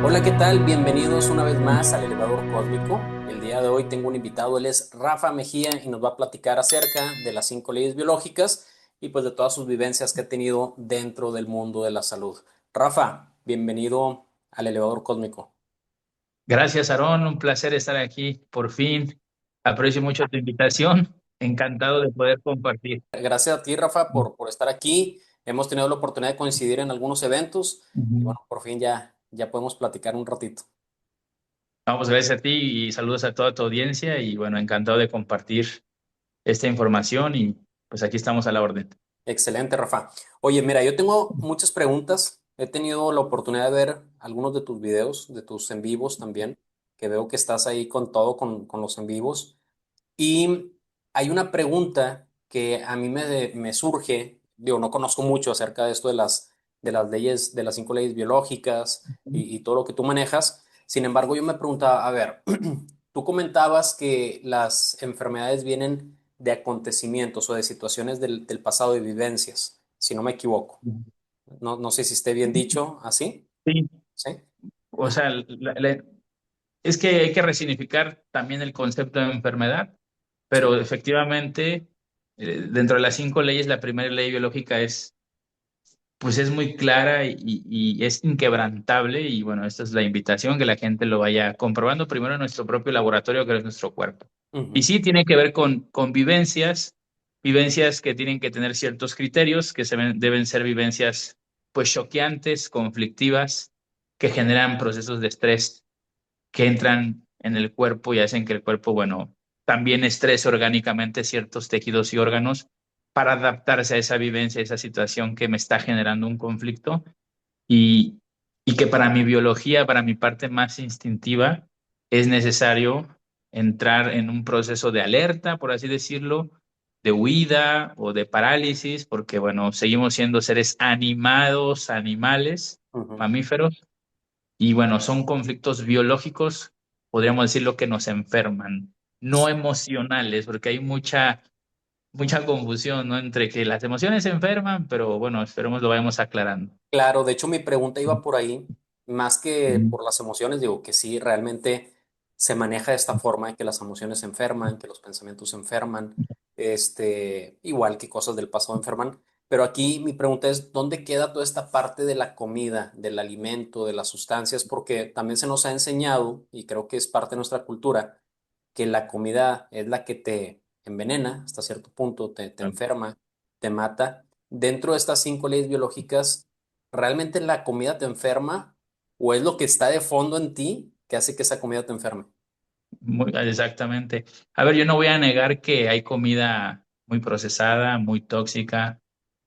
Hola, ¿qué tal? Bienvenidos una vez más al Elevador Cósmico. El día de hoy tengo un invitado, él es Rafa Mejía y nos va a platicar acerca de las 5 leyes biológicas y pues de todas sus vivencias que ha tenido dentro del mundo de la salud. Rafa, bienvenido al Elevador Cósmico. Gracias, Aarón. Un placer estar aquí por fin. Aprecio mucho tu invitación. Encantado de poder compartir. Gracias a ti, Rafa, por estar aquí. Hemos tenido la oportunidad de coincidir en algunos eventos y Ujú. bueno, por fin ya podemos platicar un ratito. Vamos, gracias a ti y saludos a toda tu audiencia. Y bueno, encantado de compartir esta información y pues aquí estamos a la orden. Excelente, Rafa. Oye, mira, yo tengo muchas preguntas. He tenido la oportunidad de ver algunos de tus videos, de tus en vivos también, que veo que estás ahí con todo, con los en vivos. Y hay una pregunta que a mí me surge, digo, no conozco mucho acerca de esto de las leyes, de las 5 leyes biológicas y todo lo que tú manejas. Sin embargo, yo me preguntaba, a ver, tú comentabas que las enfermedades vienen de acontecimientos o de situaciones del pasado, de vivencias, si no me equivoco. No sé si esté bien dicho así. Sí, ¿Sí? o sea, es que hay que resignificar también el concepto de enfermedad, Sí. pero efectivamente, dentro de las 5 leyes, la primera ley biológica pues es muy clara y es inquebrantable y bueno, esta es la invitación, que la gente lo vaya comprobando primero en nuestro propio laboratorio, que es nuestro cuerpo. Y Ujú. sí tiene que ver con vivencias que tienen que tener ciertos criterios, que deben ser vivencias pues choqueantes, conflictivas, que generan procesos de estrés que entran en el cuerpo y hacen que el cuerpo, bueno, también estrese orgánicamente ciertos tejidos y órganos para adaptarse a esa vivencia, a esa situación que me está generando un conflicto y, y que para mi biología, para mi parte más instintiva, es necesario entrar en un proceso de alerta, por así decirlo, de huida o de parálisis, porque bueno, seguimos siendo seres animados, animales, Ujú. mamíferos, y bueno, son conflictos biológicos, podríamos decirlo, que nos enferman, no emocionales, porque hay mucha confusión, ¿no? Entre que las emociones se enferman, pero bueno, esperemos lo vayamos aclarando. Claro, de hecho mi pregunta iba por ahí, más que Ujú. por las emociones, digo que sí, realmente se maneja de esta forma, que las emociones se enferman, que los pensamientos se enferman, igual que cosas del pasado enferman, pero aquí mi pregunta es, ¿dónde queda toda esta parte de la comida, del alimento, de las sustancias? Porque también se nos ha enseñado, y creo que es parte de nuestra cultura, que la comida es la que te envenena hasta cierto punto, te enferma, te mata. Dentro de estas 5 leyes biológicas, ¿realmente la comida te enferma o es lo que está de fondo en ti que hace que esa comida te enferme? Exactamente. A ver, yo no voy a negar que hay comida muy procesada, muy tóxica,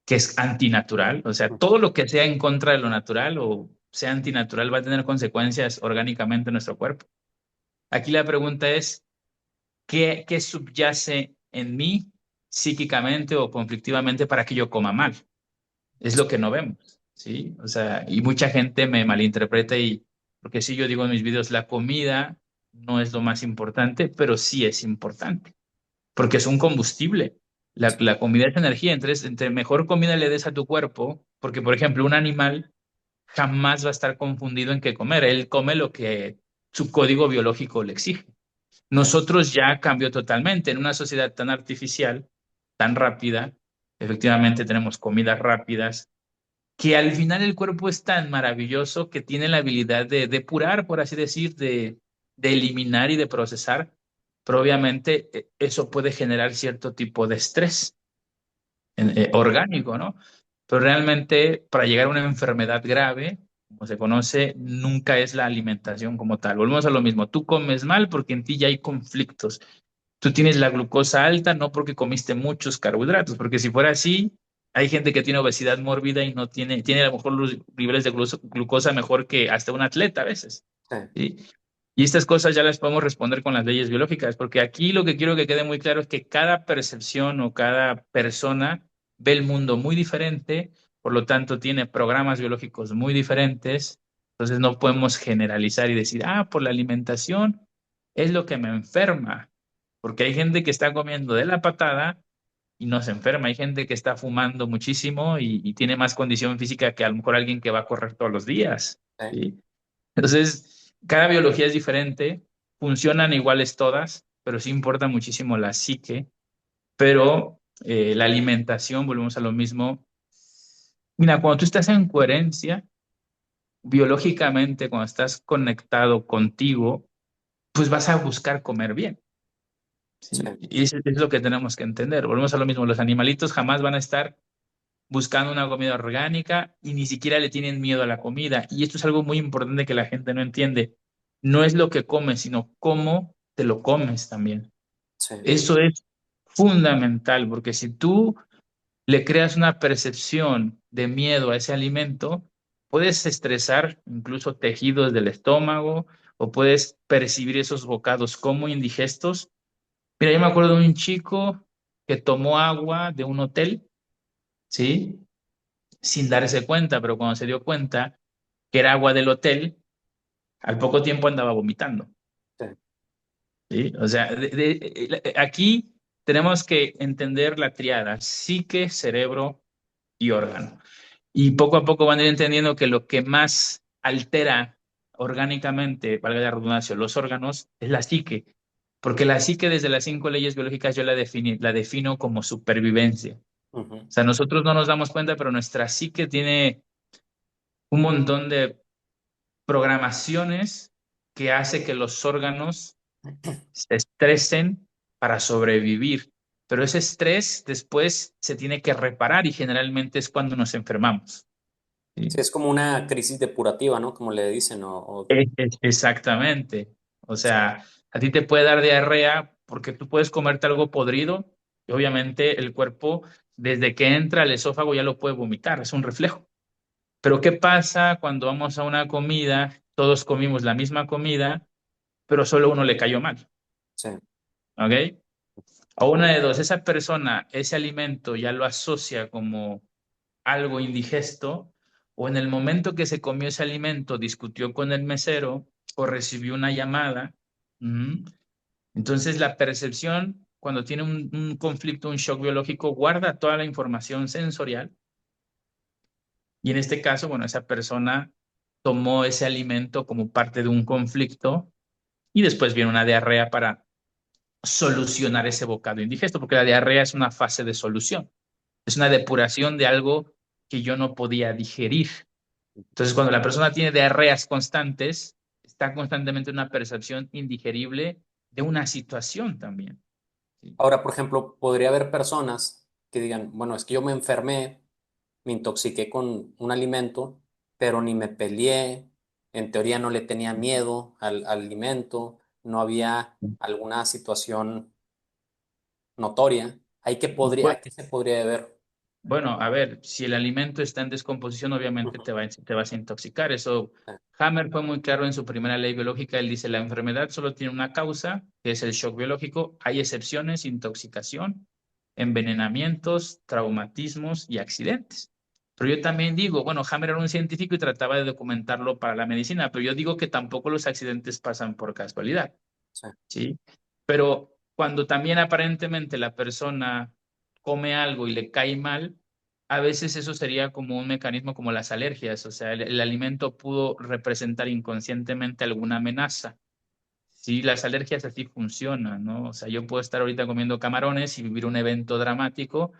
que es antinatural. O sea, todo lo que sea en contra de lo natural o sea antinatural va a tener consecuencias orgánicamente en nuestro cuerpo. Aquí la pregunta es, ¿qué subyace en mí psíquicamente o conflictivamente para que yo coma mal? Es lo que no vemos, ¿sí? O sea, y mucha gente me malinterpreta porque sí, yo digo en mis videos, la comida no es lo más importante, pero sí es importante, porque es un combustible. La comida es energía, entonces entre mejor comida le des a tu cuerpo, porque por ejemplo, un animal jamás va a estar confundido en qué comer, él come lo que su código biológico le exige. Sí. Nosotros ya cambió totalmente. En una sociedad tan artificial, tan rápida, efectivamente tenemos comidas rápidas, que al final el cuerpo es tan maravilloso que tiene la habilidad de depurar, por así decir, de eliminar y de procesar, pero obviamente eso puede generar cierto tipo de estrés orgánico, ¿no? Pero realmente para llegar a una enfermedad grave, como se conoce, nunca es la alimentación como tal. Volvemos a lo mismo, tú comes mal porque en ti ya hay conflictos. Tú tienes la glucosa alta no porque comiste muchos carbohidratos, porque si fuera así, hay gente que tiene obesidad mórbida y no tiene a lo mejor los niveles de glucosa mejor que hasta un atleta a veces. Sí. ¿Sí? Y estas cosas ya las podemos responder con las leyes biológicas, porque aquí lo que quiero que quede muy claro es que cada percepción o cada persona ve el mundo muy diferente, por lo tanto tiene programas biológicos muy diferentes, entonces no podemos generalizar y decir, ah, por la alimentación es lo que me enferma, porque hay gente que está comiendo de la patada y no se enferma, hay gente que está fumando muchísimo y tiene más condición física que a lo mejor alguien que va a correr todos los días. Sí. ¿Sí? Entonces, cada biología es diferente, funcionan iguales todas, pero sí importa muchísimo la psique, pero la alimentación, volvemos a lo mismo. Mira, cuando tú estás en coherencia, biológicamente, cuando estás conectado contigo, pues vas a buscar comer bien. Sí, ¿Sí? Y eso es lo que tenemos que entender. Volvemos a lo mismo, los animalitos jamás van a estar buscando una comida orgánica y ni siquiera le tienen miedo a la comida. Y esto es algo muy importante que la gente no entiende. No es lo que comes, sino cómo te lo comes también. sí, Eso es fundamental, porque si tú le creas una percepción de miedo a ese alimento, puedes estresar incluso tejidos del estómago o puedes percibir esos bocados como indigestos. Mira, yo me acuerdo de un chico que tomó agua de un hotel, ¿sí? Sin darse cuenta, pero cuando se dio cuenta que era agua del hotel, al poco tiempo andaba vomitando, sí. ¿sí? O sea, aquí tenemos que entender la triada, psique, cerebro y órgano. Y poco a poco van a ir entendiendo que lo que más altera orgánicamente, valga la redundancia, los órganos es la psique, porque la psique desde las 5 leyes biológicas yo la defino como supervivencia. Ujú. O sea, nosotros no nos damos cuenta, pero nuestra psique tiene un montón de programaciones que hace que los órganos se estresen para sobrevivir. Pero ese estrés después se tiene que reparar y generalmente es cuando nos enfermamos. Sí, ¿Sí? es como una crisis depurativa, ¿no? Como le dicen, Exactamente. O sí, sea, a ti te puede dar diarrea porque tú puedes comerte algo podrido y obviamente el cuerpo, desde que entra al esófago, ya lo puede vomitar, es un reflejo. Pero ¿qué pasa cuando vamos a una comida, todos comimos la misma comida, pero solo uno le cayó mal? sí, ¿Ok? O una de dos, esa persona, ese alimento ya lo asocia como algo indigesto, o en el momento que se comió ese alimento discutió con el mesero o recibió una llamada. Ujú. Entonces la percepción, cuando tiene un conflicto, un shock biológico, guarda toda la información sensorial y en este caso, bueno, esa persona tomó ese alimento como parte de un conflicto y después viene una diarrea para solucionar ese bocado indigesto, porque la diarrea es una fase de solución, es una depuración de algo que yo no podía digerir. Entonces, cuando la persona tiene diarreas constantes, está constantemente en una percepción indigerible de una situación también. ¿Sí? ahora, por ejemplo, podría haber personas que digan, bueno, es que yo me enfermé, me intoxiqué con un alimento, pero ni me peleé, en teoría no le tenía miedo al alimento, no había alguna situación notoria. Bu- ¿A qué se podría ver? Bueno, a ver, si el alimento está en descomposición, obviamente Ujú. te vas a intoxicar. Eso, Hammer fue muy claro en su primera ley biológica. Él dice, la enfermedad solo tiene una causa, que es el shock biológico. Hay excepciones, intoxicación, envenenamientos, traumatismos y accidentes. Pero yo también digo, bueno, Hammer era un científico y trataba de documentarlo para la medicina, pero yo digo que tampoco los accidentes pasan por casualidad. Sí, ¿Sí? Pero cuando también aparentemente la persona come algo y le cae mal, a veces eso sería como un mecanismo como las alergias, o sea, el alimento pudo representar inconscientemente alguna amenaza. Sí, las alergias así funcionan, ¿no? O sea, yo puedo estar ahorita comiendo camarones y vivir un evento dramático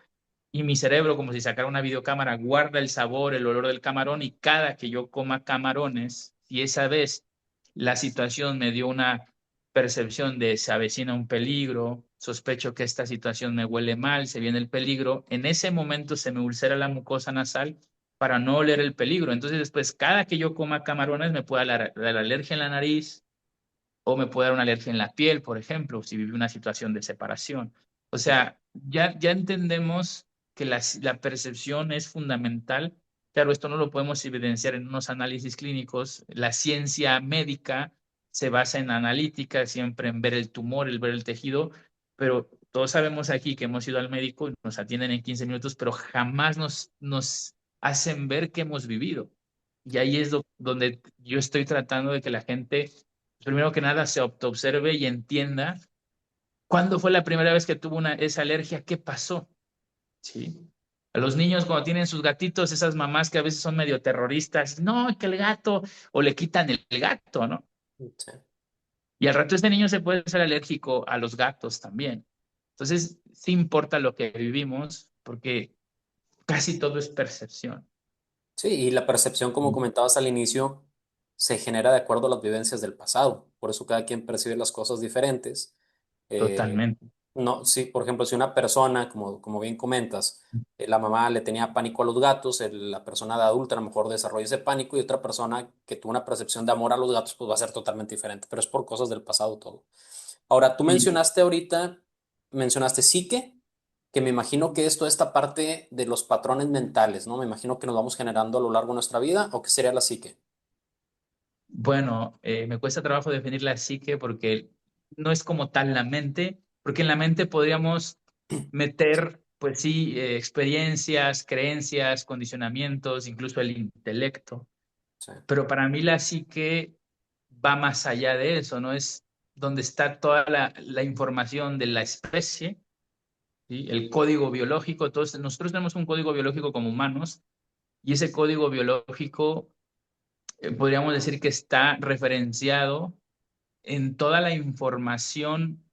y mi cerebro, como si sacara una videocámara, guarda el sabor, el olor del camarón y cada que yo coma camarones, si esa vez la situación me dio una percepción de se avecina un peligro, sospecho que esta situación me huele mal, se viene el peligro, en ese momento se me ulcera la mucosa nasal para no oler el peligro. Entonces después, cada que yo coma camarones me puede dar alergia en la nariz, o me puede dar una alergia en la piel, por ejemplo, si vive una situación de separación. O sea, ya entendemos que la percepción es fundamental. Claro, esto no lo podemos evidenciar en unos análisis clínicos. La ciencia médica se basa en analítica, siempre en ver el tumor, el ver el tejido, pero todos sabemos aquí que hemos ido al médico y nos atienden en 15 minutos, pero jamás nos hacen ver que hemos vivido. Y ahí es donde yo estoy tratando de que la gente primero que nada se autoobserve y entienda cuándo fue la primera vez que tuvo esa alergia, qué pasó. ¿Sí? A los niños cuando tienen sus gatitos, esas mamás que a veces son medio terroristas, no, que el gato, o le quitan el gato, ¿no? Sí. Y al rato este niño se puede ser alérgico a los gatos también. Entonces, sí importa lo que vivimos, porque casi todo es percepción. Sí, y la percepción, como comentabas al inicio, se genera de acuerdo a las vivencias del pasado. Por eso cada quien percibe las cosas diferentes. Eh, Totalmente. no, sí, por ejemplo, si una persona, como bien comentas, la mamá le tenía pánico a los gatos, la persona de adulta a lo mejor desarrolla ese pánico y otra persona que tuvo una percepción de amor a los gatos, pues va a ser totalmente diferente, pero es por cosas del pasado todo. Ahora, tú Sí. mencionaste ahorita, mencionaste psique, que me imagino que es toda esta parte de los patrones mentales, ¿no? Me imagino que nos vamos generando a lo largo de nuestra vida, ¿o qué sería la psique? Bueno, me cuesta trabajo definir la psique porque no es como tal la mente, porque en la mente podríamos meter, pues sí, experiencias, creencias, condicionamientos, incluso el intelecto. Sí, Pero para mí la psique va más allá de eso, ¿no? Es donde está toda la información de la especie, ¿sí? El código biológico. Todos, nosotros tenemos un código biológico como humanos y ese código biológico podríamos decir que está referenciado en toda la información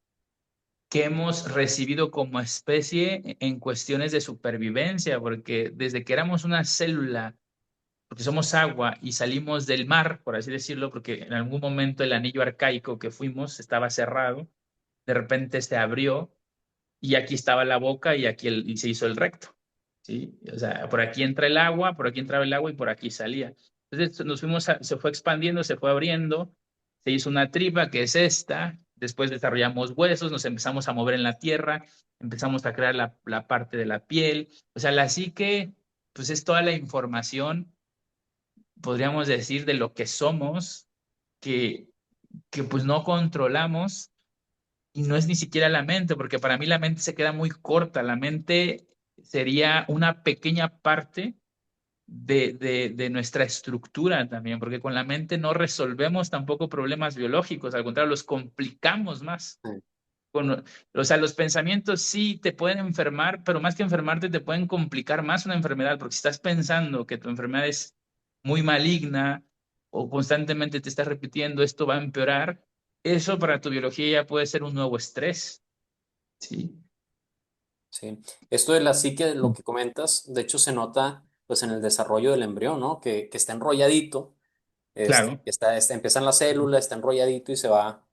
que hemos recibido como especie en cuestiones de supervivencia, porque desde que éramos una célula, porque somos agua y salimos del mar, por así decirlo, porque en algún momento el anillo arcaico que fuimos estaba cerrado, de repente se abrió y aquí estaba la boca y aquí y se hizo el recto, ¿sí? O sea, por aquí entra el agua, por aquí entraba el agua y por aquí salía. Entonces nos fuimos, se fue expandiendo, se fue abriendo, se hizo una tripa que es esta, después desarrollamos huesos, nos empezamos a mover en la tierra, empezamos a crear la parte de la piel, o sea, la psique, pues es toda la información, podríamos decir, de lo que somos, que, que pues no controlamos y no es ni siquiera la mente, porque para mí la mente se queda muy corta. La mente sería una pequeña parte de nuestra estructura también, porque con la mente no resolvemos tampoco problemas biológicos, al contrario, los complicamos más. sí, O sea, los pensamientos sí te pueden enfermar, pero más que enfermarte, te pueden complicar más una enfermedad, porque si estás pensando que tu enfermedad es muy maligna o constantemente te estás repitiendo esto va a empeorar, eso para tu biología ya puede ser un nuevo estrés, ¿sí? sí. Esto de la psique, lo que comentas, de hecho se nota pues en el desarrollo del embrión, ¿no? Que está enrolladito, Claro. empieza en la célula, está enrolladito y se va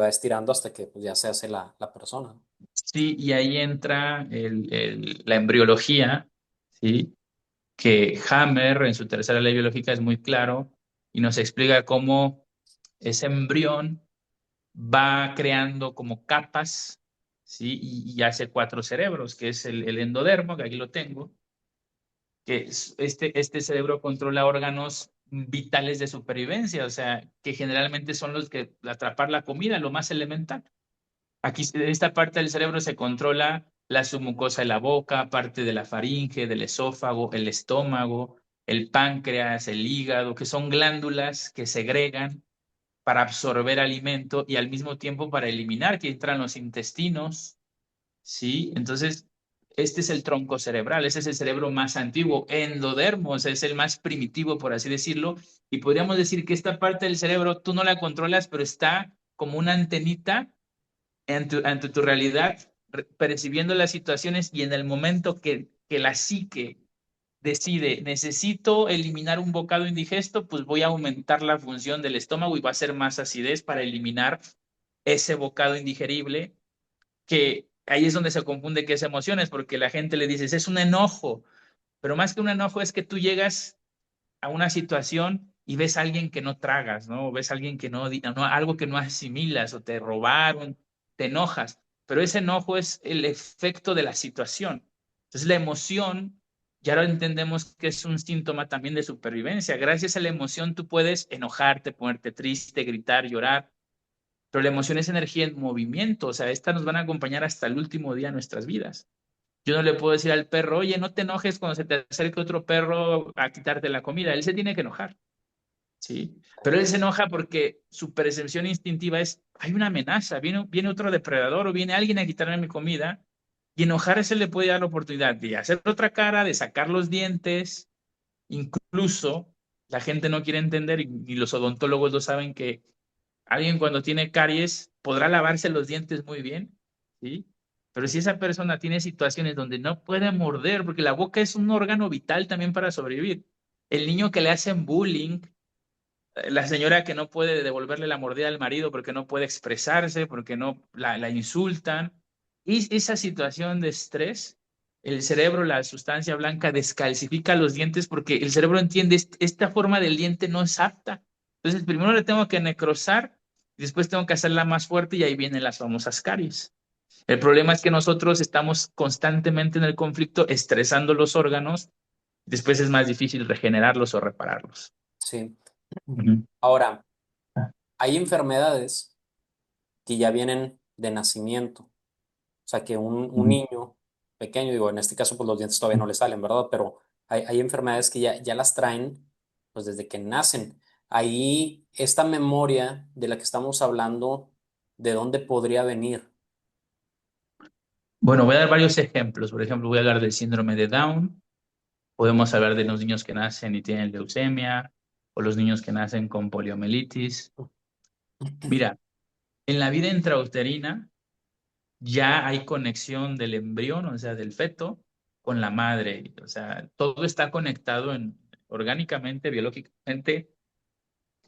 estirando hasta que pues, ya se hace la persona. Sí, y ahí entra la embriología, ¿sí? Que Hammer en su tercera ley biológica es muy claro y nos explica cómo ese embrión va creando como capas, ¿sí? Y hace cuatro cerebros, que es el endodermo, que aquí lo tengo, que este cerebro controla órganos vitales de supervivencia, o sea, que generalmente son los que atrapar la comida, lo más elemental. Aquí, esta parte del cerebro se controla la submucosa de la boca, parte de la faringe, del esófago, el estómago, el páncreas, el hígado, que son glándulas que segregan para absorber alimento y al mismo tiempo para eliminar, que entran los intestinos, ¿sí? Entonces, este es el tronco cerebral, ese es el cerebro más antiguo, endodermos, es el más primitivo, por así decirlo, y podríamos decir que esta parte del cerebro tú no la controlas, pero está como una antenita ante tu realidad, percibiendo las situaciones y en el momento que la psique decide, necesito eliminar un bocado indigesto, pues voy a aumentar la función del estómago y va a ser más acidez para eliminar ese bocado indigerible, que ahí es donde se confunde que es emociones, porque la gente le dice, es un enojo, pero más que un enojo es que tú llegas a una situación y ves a alguien que no tragas, ¿no? O ves a alguien que no, algo que no asimilas o te robaron, te enojas, pero ese enojo es el efecto de la situación. Entonces la emoción, ya lo entendemos que es un síntoma también de supervivencia. Gracias a la emoción tú puedes enojarte, ponerte triste, gritar, llorar, pero la emoción es energía en movimiento, o sea, estas nos van a acompañar hasta el último día de nuestras vidas. Yo no le puedo decir al perro, oye, no te enojes cuando se te acerque otro perro a quitarte la comida. Él se tiene que enojar, ¿sí? Pero él se enoja porque su percepción instintiva es, hay una amenaza, viene otro depredador o viene alguien a quitarme mi comida. Y enojarse le puede dar la oportunidad de hacer otra cara, de sacar los dientes. Incluso la gente no quiere entender, y los odontólogos lo saben, que alguien cuando tiene caries podrá lavarse los dientes muy bien, ¿sí? Pero si esa persona tiene situaciones donde no puede morder, porque la boca es un órgano vital también para sobrevivir. El niño que le hacen bullying, la señora que no puede devolverle la mordida al marido porque no puede expresarse, porque no la insultan. Y esa situación de estrés, el cerebro, la sustancia blanca, descalcifica los dientes porque el cerebro entiende esta forma del diente no es apta. Entonces, primero le tengo que necrosar, después tengo que hacerla más fuerte y ahí vienen las famosas caries. El problema es que nosotros estamos constantemente en el conflicto, estresando los órganos, después es más difícil regenerarlos o repararlos. Sí. Ujú. Ahora, hay enfermedades que ya vienen de nacimiento. O sea, que un Ujú. niño pequeño, digo, en este caso, pues los dientes todavía no le salen, ¿verdad? Pero hay enfermedades que ya las traen, pues desde que nacen. Ahí, esta memoria de la que estamos hablando, ¿de dónde podría venir? Bueno, voy a dar varios ejemplos. Por ejemplo, voy a hablar del síndrome de Down. Podemos hablar de los niños que nacen y tienen leucemia o los niños que nacen con poliomielitis. Mira, en la vida intrauterina ya hay conexión del embrión, o sea, del feto, con la madre. O sea, todo está conectado orgánicamente, biológicamente.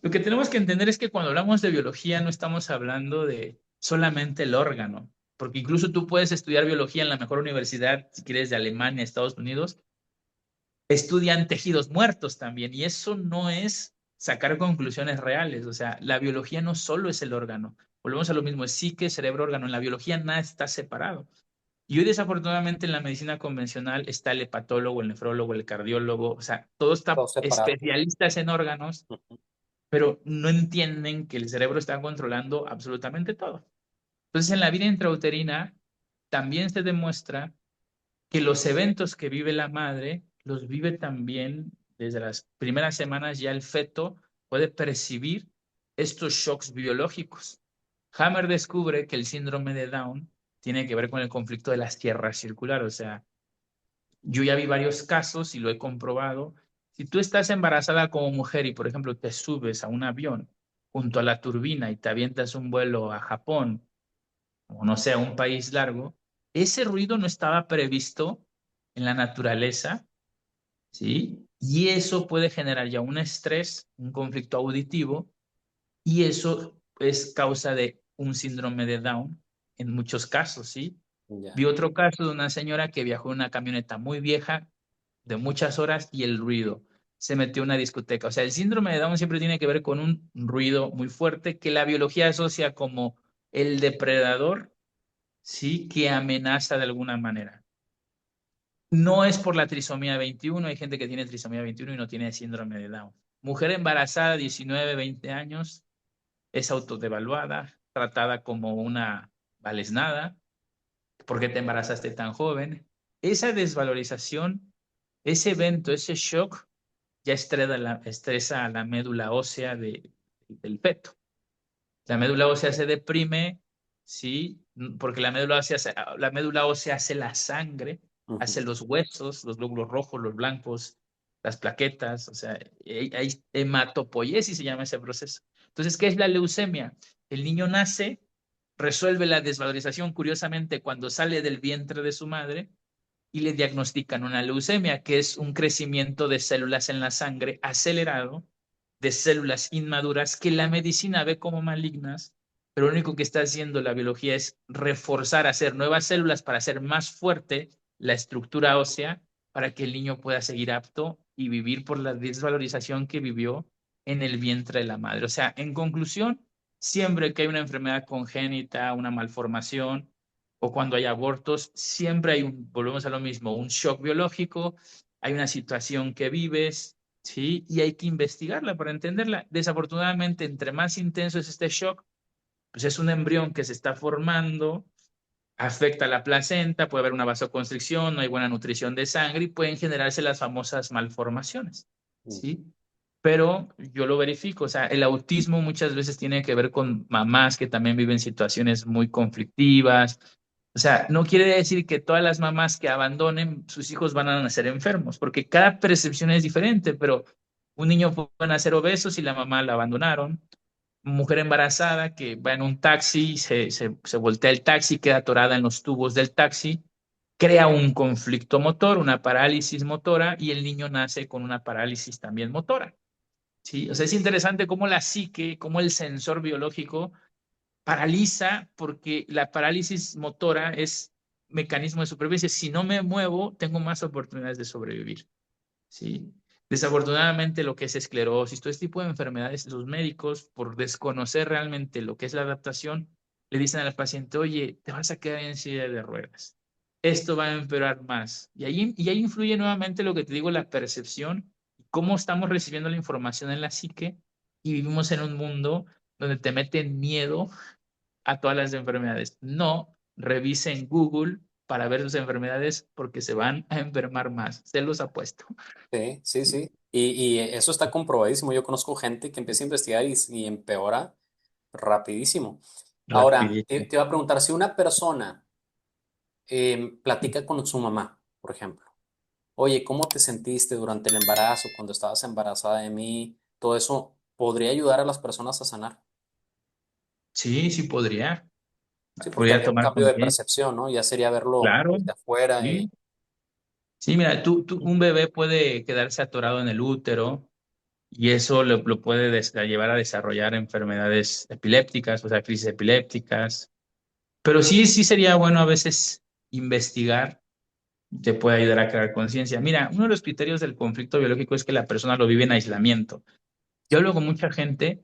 Lo que tenemos que entender es que cuando hablamos de biología no estamos hablando de solamente el órgano, porque incluso tú puedes estudiar biología en la mejor universidad, si quieres, de Alemania, Estados Unidos, estudian tejidos muertos también, y eso no es sacar conclusiones reales. O sea, la biología no solo es el órgano. Volvemos a lo mismo, es psique, cerebro, órgano. En la biología nada está separado. Y hoy desafortunadamente en la medicina convencional está el hepatólogo, el nefrólogo, el cardiólogo, o sea, todos Todo están separado. especialistas en órganos, Ujú. pero no entienden que el cerebro está controlando absolutamente todo. Entonces, en la vida intrauterina también se demuestra que los eventos que vive la madre los vive también desde las primeras semanas. Ya el feto puede percibir estos shocks biológicos. Hammer descubre que el síndrome de Down tiene que ver con el conflicto de las tierras circulares. O sea, yo ya vi varios casos y lo he comprobado. Si tú estás embarazada como mujer y, por ejemplo, te subes a un avión junto a la turbina y te avientas un vuelo a Japón o no sé, a un país largo, ese ruido no estaba previsto en la naturaleza, ¿sí? Y eso puede generar ya un estrés, un conflicto auditivo, y eso es causa de un síndrome de Down en muchos casos, ¿sí? Ya. Vi otro caso de una señora que viajó en una camioneta muy vieja, de muchas horas, y el ruido. Se metió en una discoteca. O sea, el síndrome de Down siempre tiene que ver con un ruido muy fuerte que la biología asocia como el depredador, sí, que amenaza de alguna manera. No es por la trisomía 21, hay gente que tiene trisomía 21 y no tiene síndrome de Down. Mujer embarazada, 19, 20 años, es autodevaluada, tratada como una vales-nada. ¿Por qué te embarazaste tan joven? Esa desvalorización, ese evento, ese shock, ya estresa a la médula ósea del feto. La médula ósea se deprime, ¿sí? Porque la médula ósea hace la sangre, Ujú. hace los huesos, los glóbulos rojos, los blancos, las plaquetas, o sea, hay hematopoiesis, se llama ese proceso. Entonces, ¿qué es la leucemia? El niño nace, resuelve la desvalorización, curiosamente, cuando sale del vientre de su madre y le diagnostican una leucemia, que es un crecimiento de células en la sangre acelerado, de células inmaduras que la medicina ve como malignas, pero lo único que está haciendo la biología es reforzar, hacer nuevas células para hacer más fuerte la estructura ósea para que el niño pueda seguir apto y vivir por la desvalorización que vivió en el vientre de la madre. O sea, en conclusión, siempre que hay una enfermedad congénita, una malformación, o cuando hay abortos, siempre hay volvemos a lo mismo, un shock biológico, hay una situación que vives, ¿sí? Y hay que investigarla para entenderla. Desafortunadamente, entre más intenso es este shock, pues es un embrión que se está formando, afecta a la placenta, puede haber una vasoconstricción, no hay buena nutrición de sangre y pueden generarse las famosas malformaciones, Mm. ¿sí? Pero yo lo verifico, o sea, el autismo muchas veces tiene que ver con mamás que también viven situaciones muy conflictivas, O sea, no quiere decir que todas las mamás que abandonen, sus hijos van a nacer enfermos, porque cada percepción es diferente, pero un niño puede nacer obeso si la mamá la abandonaron. Mujer embarazada que va en un taxi, se voltea el taxi, queda atorada en los tubos del taxi, crea un conflicto motor, una parálisis motora, y el niño nace con una parálisis también motora. ¿Sí? O sea, es interesante cómo la psique, cómo el sensor biológico paraliza, porque la parálisis motora es mecanismo de supervivencia. Si no me muevo, tengo más oportunidades de sobrevivir. ¿Sí? Desafortunadamente, lo que es esclerosis, todo este tipo de enfermedades, los médicos, por desconocer realmente lo que es la adaptación, le dicen al paciente, oye, te vas a quedar en silla de ruedas. Esto va a empeorar más. Y ahí influye nuevamente lo que te digo, la percepción, cómo estamos recibiendo la información en la psique y vivimos en un mundo donde te meten miedo a todas las enfermedades. No revisen Google para ver sus enfermedades porque se van a enfermar más. Se los apuesto. Sí, sí, sí. Y eso está comprobadísimo. Yo conozco gente que empieza a investigar y empeora rapidísimo. Ahora, Rapidito. te iba a preguntar, si una persona platica con su mamá, por ejemplo, oye, ¿cómo te sentiste durante el embarazo, cuando estabas embarazada de mí? Todo eso podría ayudar a las personas a sanar. Sí, sí podría. Sí, porque Podría habría un tomar cambio de conciencia. percepción, ¿no? Ya sería verlo Claro, desde afuera sí. y... Sí, mira, un bebé puede quedarse atorado en el útero y eso lo puede llevar a desarrollar enfermedades epilépticas, o sea, crisis epilépticas. Pero sí, sí sería bueno a veces investigar, te puede ayudar a crear conciencia. Mira, uno de los criterios del conflicto biológico es que la persona lo vive en aislamiento. Yo hablo con mucha gente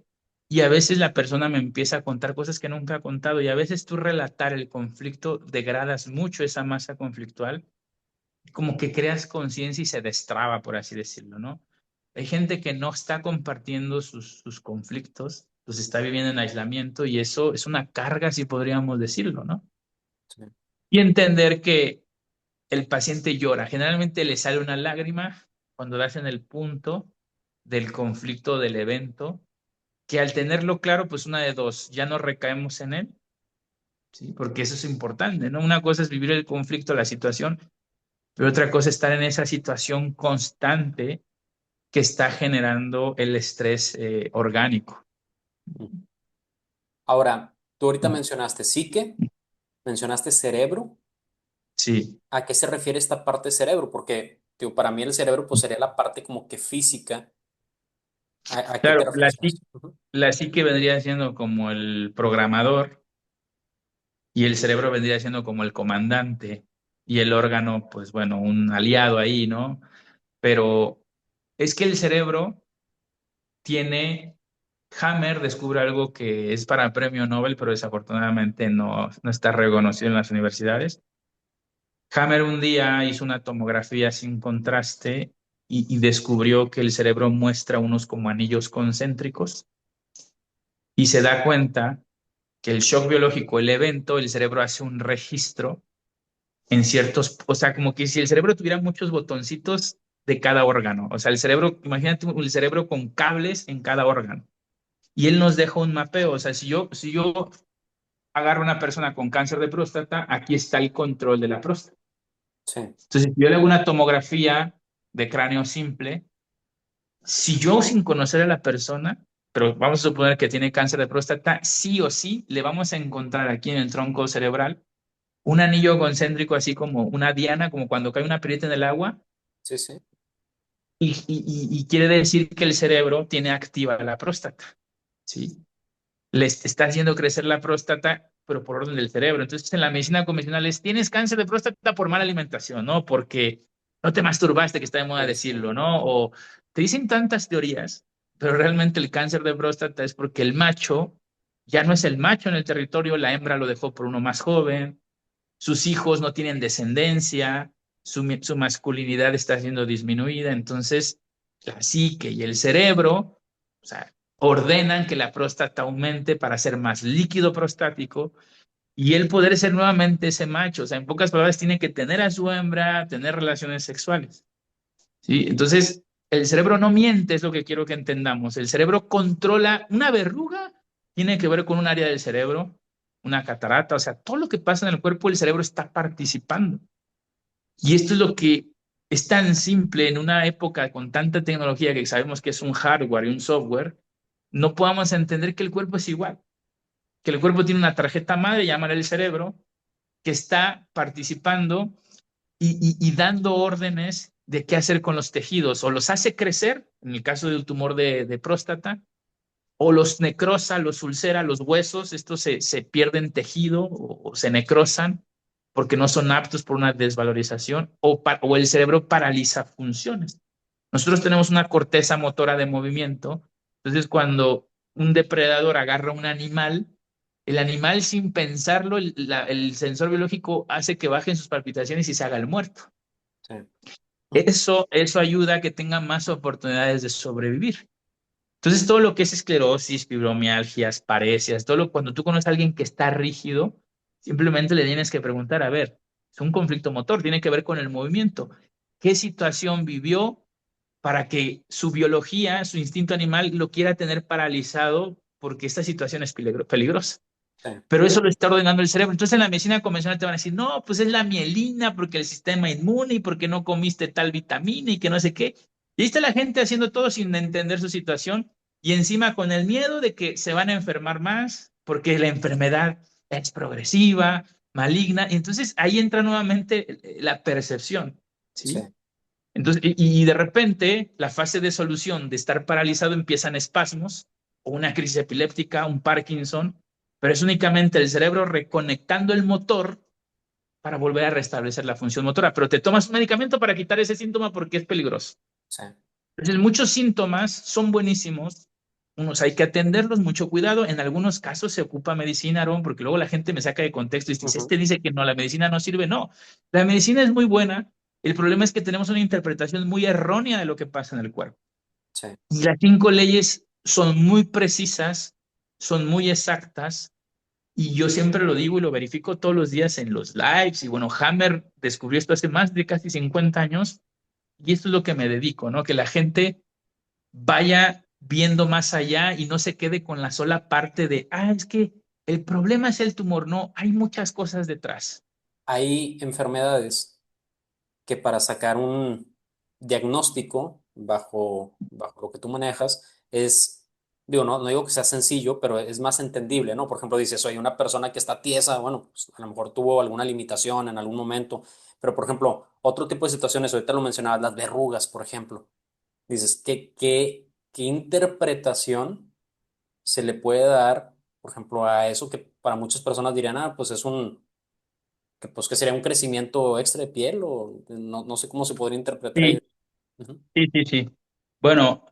y a veces la persona me empieza a contar cosas que nunca ha contado y a veces tú relatar el conflicto degradas mucho esa masa conflictual, como que creas conciencia y se destraba, por así decirlo, ¿no? Hay gente que no está compartiendo sus conflictos, pues está viviendo en aislamiento y eso es una carga, si podríamos decirlo, ¿no? Sí. Y entender que el paciente llora, generalmente le sale una lágrima cuando das en el punto del conflicto del evento que al tenerlo claro, pues una de dos, ya no recaemos en él, ¿sí? Porque eso es importante, ¿no? Una cosa es vivir el conflicto, la situación, pero otra cosa es estar en esa situación constante que está generando el estrés orgánico. Ahora, tú ahorita mencionaste psique, mencionaste cerebro. Sí, ¿A qué se refiere esta parte de cerebro? Porque, tío, para mí el cerebro pues sería la parte como que física. A qué claro, te refieres con eso? Ujú. la psique vendría siendo como el programador y el cerebro vendría siendo como el comandante y el órgano, pues bueno, un aliado ahí, ¿no? Pero es que el cerebro tiene Hammer descubre algo que es para premio Nobel, pero desafortunadamente no está reconocido en las universidades. Hammer un día hizo una tomografía sin contraste y descubrió que el cerebro muestra unos como anillos concéntricos y se da cuenta que el shock biológico, el evento, el cerebro hace un registro en ciertos, o sea, como que si el cerebro tuviera muchos botoncitos de cada órgano, o sea, el cerebro, imagínate el cerebro con cables en cada órgano. Y él nos deja un mapeo, o sea, si yo agarro a una persona con cáncer de próstata, aquí está el control de la próstata. Sí, Entonces, si yo le hago una tomografía de cráneo simple, si yo sin conocer a la persona, pero vamos a suponer que tiene cáncer de próstata, sí o sí le vamos a encontrar aquí en el tronco cerebral un anillo concéntrico, así como una diana, como cuando cae una perita en el agua, sí, sí. y quiere decir que el cerebro tiene activa la próstata, ¿sí? Está haciendo crecer la próstata, pero por orden del cerebro. Entonces, en la medicina convencional es, tienes cáncer de próstata por mala alimentación, ¿no? Porque no te masturbaste, que está de moda Sí, sí. decirlo, ¿no? O te dicen tantas teorías, pero realmente el cáncer de próstata es porque el macho ya no es el macho en el territorio, la hembra lo dejó por uno más joven, sus hijos no tienen descendencia, su masculinidad está siendo disminuida, entonces la psique y el cerebro, o sea, ordenan que la próstata aumente para ser más líquido prostático y él poder ser nuevamente ese macho, o sea, en pocas palabras, tiene que tener a su hembra, tener relaciones sexuales, ¿sí? Entonces, el cerebro no miente, es lo que quiero que entendamos. El cerebro controla una verruga, tiene que ver con un área del cerebro. una catarata, o sea, todo lo que pasa en el cuerpo, el cerebro está participando. Y esto es lo que es tan simple en una época con tanta tecnología que sabemos que es un hardware y un software, no podamos entender que el cuerpo es igual, que el cuerpo tiene una tarjeta madre, llamada el cerebro, que está participando y dando órdenes de qué hacer con los tejidos, o los hace crecer, en el caso del tumor de próstata, o los necrosa, los ulcera, los huesos, estos se pierden tejido o se necrosan porque no son aptos por una desvalorización, o el cerebro paraliza funciones. Nosotros tenemos una corteza motora de movimiento, entonces cuando un depredador agarra un animal, el animal sin pensarlo, el sensor biológico hace que bajen sus palpitaciones y se haga el muerto. sí. Mm, Eso ayuda a que tenga más oportunidades de sobrevivir. Entonces, todo lo que es esclerosis, fibromialgias, paresias, cuando tú conoces a alguien que está rígido, simplemente le tienes que preguntar, a ver, es un conflicto motor, tiene que ver con el movimiento. ¿Qué situación vivió para que su biología, su instinto animal, lo quiera tener paralizado porque esta situación es peligrosa? sí. Pero eso lo está ordenando el cerebro. Entonces, en la medicina convencional te van a decir, no, pues es la mielina porque el sistema inmune y porque no comiste tal vitamina y que no sé qué. Y ahí está la gente haciendo todo sin entender su situación y encima con el miedo de que se van a enfermar más porque la enfermedad es progresiva, maligna. Entonces, ahí entra nuevamente la percepción, Sí. ¿sí? Entonces, y de repente, la fase de solución de estar paralizado empiezan espasmos o una crisis epiléptica, un Parkinson, pero es únicamente el cerebro reconectando el motor para volver a restablecer la función motora. Pero te tomas un medicamento para quitar ese síntoma porque es peligroso. Sí. Entonces, muchos síntomas son buenísimos. Unos hay que atenderlos, mucho cuidado. En algunos casos se ocupa medicina, Aaron, porque luego la gente me saca de contexto y dice, Ujú, este dice que no, la medicina no sirve. No, la medicina es muy buena. El problema es que tenemos una interpretación muy errónea de lo que pasa en el cuerpo. sí. Y las 5 leyes son muy precisas, son muy exactas, y yo siempre lo digo y lo verifico todos los días en los lives. Y bueno, Hammer descubrió esto hace más de casi 50 años, y esto es lo que me dedico, ¿no? Que la gente vaya viendo más allá y no se quede con la sola parte de, es que el problema es el tumor. No, hay muchas cosas detrás. Hay enfermedades que para sacar un diagnóstico bajo lo que tú manejas es, digo, no digo que sea sencillo, pero es más entendible, ¿no? Por ejemplo, dices, soy una persona que está tiesa, bueno, pues a lo mejor tuvo alguna limitación en algún momento, pero por ejemplo, otro tipo de situaciones, ahorita lo mencionabas, las verrugas, por ejemplo. Dices, ¿qué interpretación se le puede dar, por ejemplo, a eso que para muchas personas dirían, pues es pues que sería un crecimiento extra de piel o no sé cómo se podría interpretar ahí. Sí, Ujú. sí, sí, sí. Bueno,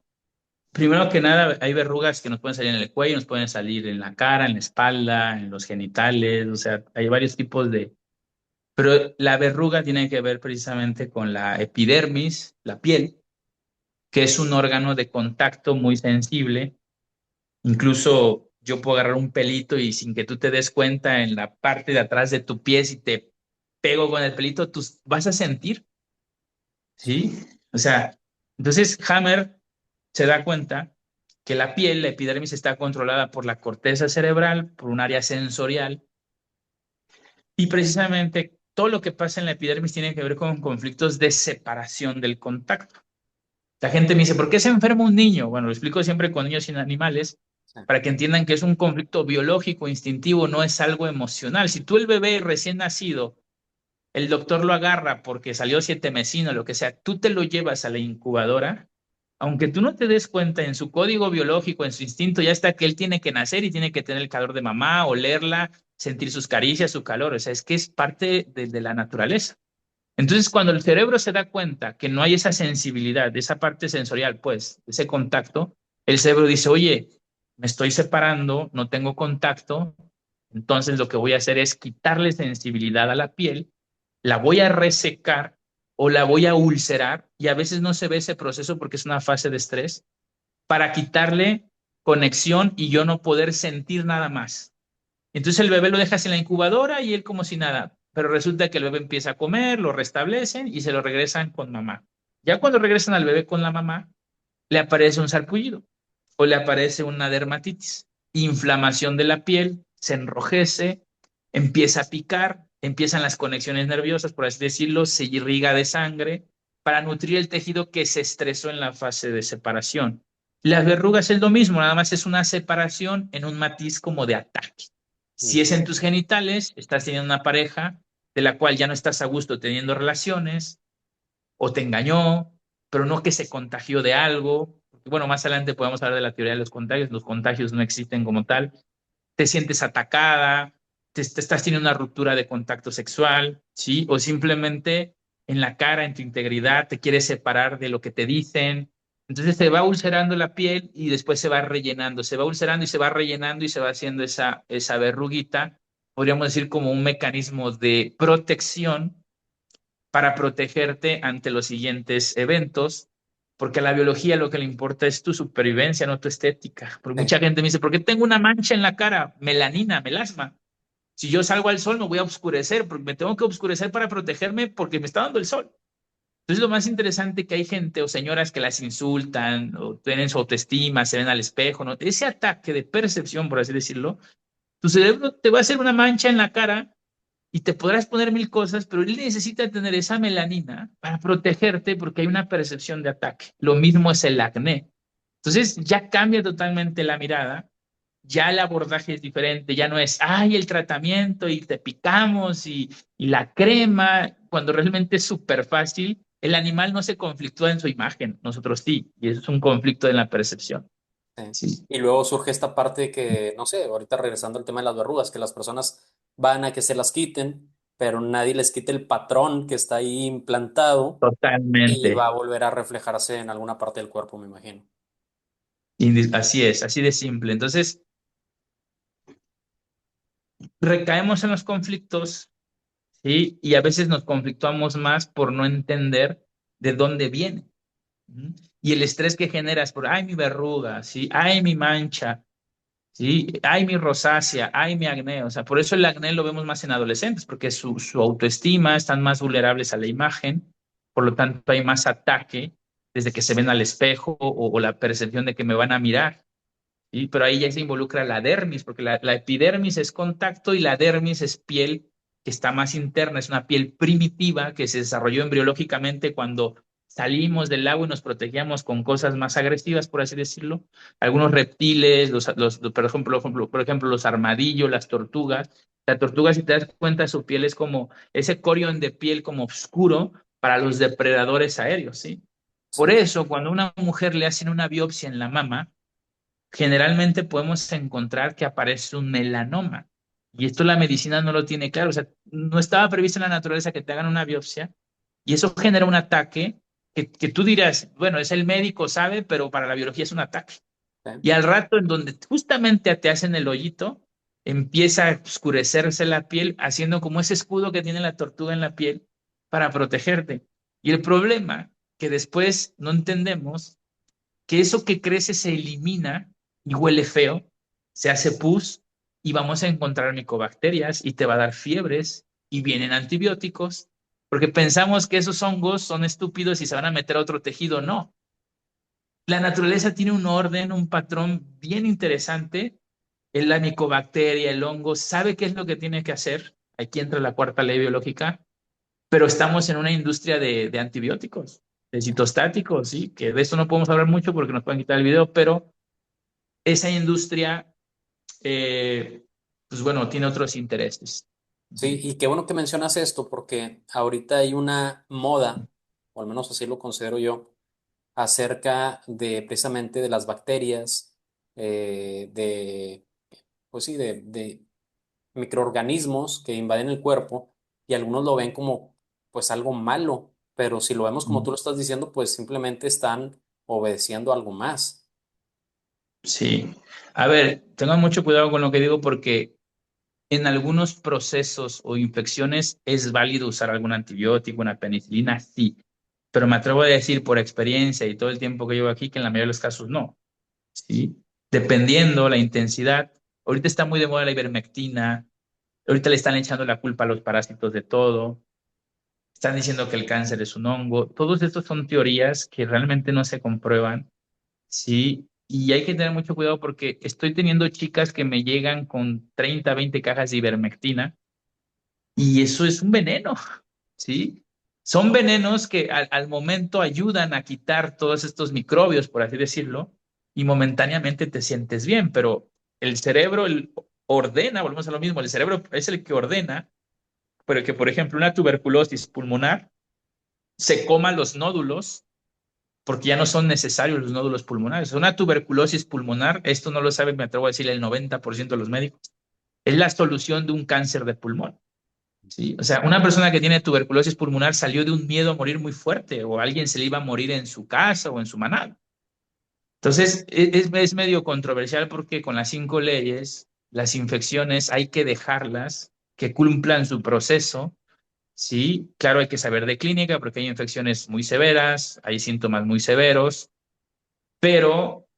primero que nada, hay verrugas que nos pueden salir en el cuello, nos pueden salir en la cara, en la espalda, en los genitales, o sea, hay varios tipos de... Pero la verruga tiene que ver precisamente con la epidermis, la piel, que es un órgano de contacto muy sensible. Incluso yo puedo agarrar un pelito y sin que tú te des cuenta en la parte de atrás de tu pie, si te pego con el pelito, tú vas a sentir, ¿sí? O sea, entonces Hammer se da cuenta que la piel, la epidermis, está controlada por la corteza cerebral, por un área sensorial, y precisamente todo lo que pasa en la epidermis tiene que ver con conflictos de separación del contacto. La gente me dice, ¿por qué se enferma un niño? Bueno, lo explico siempre con niños y animales Sí, para que entiendan que es un conflicto biológico, instintivo, no es algo emocional. Si tú el bebé recién nacido, el doctor lo agarra porque salió 7 mesino, lo que sea, tú te lo llevas a la incubadora, aunque tú no te des cuenta en su código biológico, en su instinto, ya está que él tiene que nacer y tiene que tener el calor de mamá, olerla, sentir sus caricias, su calor, o sea, es que es parte de la naturaleza. Entonces, cuando el cerebro se da cuenta que no hay esa sensibilidad, esa parte sensorial, pues, ese contacto, el cerebro dice, oye, me estoy separando, no tengo contacto, entonces lo que voy a hacer es quitarle sensibilidad a la piel, la voy a resecar o la voy a ulcerar, y a veces no se ve ese proceso porque es una fase de estrés, para quitarle conexión y yo no poder sentir nada más. Entonces el bebé lo dejas en la incubadora y él como si nada, pero resulta que el bebé empieza a comer, lo restablecen y se lo regresan con mamá. Ya cuando regresan al bebé con la mamá, le aparece un sarpullido o le aparece una dermatitis, inflamación de la piel, se enrojece, empieza a picar, empiezan las conexiones nerviosas, por así decirlo, se irriga de sangre para nutrir el tejido que se estresó en la fase de separación. Las verrugas es lo mismo, nada más es una separación en un matiz como de ataque. Si es Ujú. en tus genitales, estás teniendo una pareja de la cual ya no estás a gusto teniendo relaciones, o te engañó, pero no que se contagió de algo. Bueno, más adelante podemos hablar de la teoría de los contagios no existen como tal. Te sientes atacada, te estás teniendo una ruptura de contacto sexual, ¿sí? O simplemente en la cara, en tu integridad, te quieres separar de lo que te dicen. Entonces se va ulcerando la piel y después se va rellenando, se va ulcerando y se va rellenando y se va haciendo esa verruguita, podríamos decir como un mecanismo de protección para protegerte ante los siguientes eventos, porque a la biología lo que le importa es tu supervivencia, no tu estética. Porque Sí, mucha gente me dice, ¿por qué tengo una mancha en la cara? Melanina, melasma. Si yo salgo al sol me voy a oscurecer, porque me tengo que oscurecer para protegerme porque me está dando el sol. Entonces lo más interesante que hay gente o señoras que las insultan o tienen su autoestima, se ven al espejo, ¿no? Ese ataque de percepción, por así decirlo, tu cerebro te va a hacer una mancha en la cara y te podrás poner mil cosas, pero él necesita tener esa melanina para protegerte porque hay una percepción de ataque. Lo mismo es el acné. Entonces ya cambia totalmente la mirada, ya el abordaje es diferente, ya no es, ay, el tratamiento y te picamos y la crema, cuando realmente es súper fácil. El animal no se conflictúa en su imagen, nosotros sí, y eso es un conflicto en la percepción. sí. Sí, Y luego surge esta parte de que, no sé, ahorita regresando al tema de las verrugas, que las personas van a que se las quiten, pero nadie les quite el patrón que está ahí implantado y va totalmente. a volver a reflejarse en alguna parte del cuerpo, me imagino. Y así es, así de simple. Entonces, recaemos en los conflictos. ¿Sí? Y a veces nos conflictuamos más por no entender de dónde viene. ¿Mm? Y el estrés que generas por, ay, mi verruga, ¿sí? Ay, mi mancha, ¿sí? Ay, mi rosácea, ay, mi acné. O sea, por eso el acné lo vemos más en adolescentes, porque su autoestima están más vulnerables a la imagen, por lo tanto hay más ataque desde que se ven al espejo o la percepción de que me van a mirar. ¿Sí? Pero ahí ya se involucra la dermis, porque la epidermis es contacto y la dermis es piel que está más interna, es una piel primitiva que se desarrolló embriológicamente cuando salimos del agua y nos protegíamos con cosas más agresivas, por así decirlo. Algunos reptiles, por ejemplo, los armadillos, las tortugas. La tortuga, si te das cuenta, su piel es como ese corión de piel como oscuro para los depredadores aéreos, ¿sí? Por Sí, eso, cuando a una mujer le hacen una biopsia en la mama, generalmente podemos encontrar que aparece un melanoma. Y esto la medicina no lo tiene claro. O sea, no estaba previsto en la naturaleza que te hagan una biopsia y eso genera un ataque que tú dirás, bueno, es el médico, sabe, pero para la biología es un ataque. sí, Y al rato en donde justamente te hacen el hoyito, empieza a oscurecerse la piel, haciendo como ese escudo que tiene la tortuga en la piel para protegerte. Y el problema que después no entendemos que eso que crece se elimina y huele feo, se hace pus y vamos a encontrar micobacterias y te va a dar fiebres y vienen antibióticos, porque pensamos que esos hongos son estúpidos y se van a meter a otro tejido. No, la naturaleza tiene un orden, un patrón bien interesante. La micobacteria, el hongo, sabe qué es lo que tiene que hacer. Aquí entra la cuarta ley biológica, pero estamos en una industria de antibióticos, de sí. citostáticos, ¿sí? Que de eso no podemos hablar mucho porque nos pueden quitar el video, pero esa industria, eh, pues bueno, tiene otros intereses. Sí, y qué bueno que mencionas esto porque ahorita hay una moda, o al menos así lo considero yo, acerca de precisamente de las bacterias, de, pues sí, de microorganismos que invaden el cuerpo y algunos lo ven como pues algo malo, pero si lo vemos como tú lo estás diciendo, pues simplemente están obedeciendo algo más. Sí. A ver, tengan mucho cuidado con lo que digo porque en algunos procesos o infecciones es válido usar algún antibiótico, una penicilina, sí, pero me atrevo a decir por experiencia y todo el tiempo que llevo aquí que en la mayoría de los casos no. ¿Sí? Dependiendo la intensidad. Ahorita está muy de moda la ivermectina, ahorita le están echando la culpa a los parásitos de todo, están diciendo que el cáncer es un hongo. Todos estos son teorías que realmente no se comprueban, ¿sí? Y hay que tener mucho cuidado porque estoy teniendo chicas que me llegan con 30, 20 cajas de ivermectina y eso es un veneno, ¿sí? Son venenos que al momento ayudan a quitar todos estos microbios, por así decirlo, y momentáneamente te sientes bien, pero el cerebro ordena, volvemos a lo mismo, el cerebro es el que ordena, pero que, por ejemplo, una tuberculosis pulmonar se coma los nódulos porque ya no son necesarios los nódulos pulmonares. Una tuberculosis pulmonar, esto no lo sabe, me atrevo a decir, el 90% de los médicos, es la solución de un cáncer de pulmón. ¿Sí? O sea, una persona que tiene tuberculosis pulmonar salió de un miedo a morir muy fuerte o alguien se le iba a morir en su casa o en su manada. Entonces, es medio controversial porque con las 5 leyes, las infecciones hay que dejarlas que cumplan su proceso. Sí, claro, hay que saber de clínica porque hay infecciones muy severas, hay síntomas muy severos, pero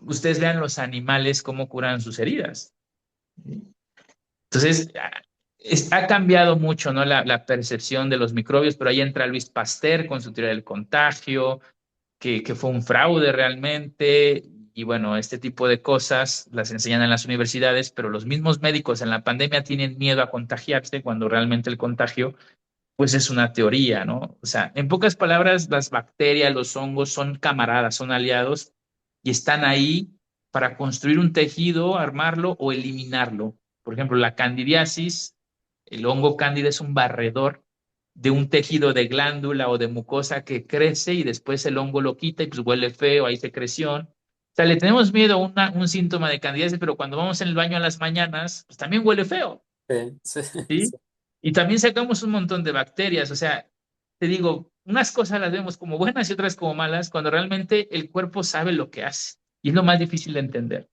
ustedes vean los animales cómo curan sus heridas. Entonces, ha cambiado mucho, ¿no? La percepción de los microbios, pero ahí entra Luis Pasteur con su teoría del contagio, que fue un fraude realmente, y bueno, este tipo de cosas las enseñan en las universidades, pero los mismos médicos en la pandemia tienen miedo a contagiarse cuando realmente el contagio pues es una teoría, ¿no? O sea, en pocas palabras, las bacterias, los hongos son camaradas, son aliados y están ahí para construir un tejido, armarlo o eliminarlo. Por ejemplo, la candidiasis, el hongo cándida es un barredor de un tejido de glándula o de mucosa que crece y después el hongo lo quita y pues huele feo, hay secreción. O sea, le tenemos miedo a un síntoma de candidiasis, pero cuando vamos en el baño a las mañanas, pues también huele feo. Sí, sí, ¿Sí? sí. Y también sacamos un montón de bacterias, o sea, te digo, unas cosas las vemos como buenas y otras como malas, cuando realmente el cuerpo sabe lo que hace. Y es lo más difícil de entender.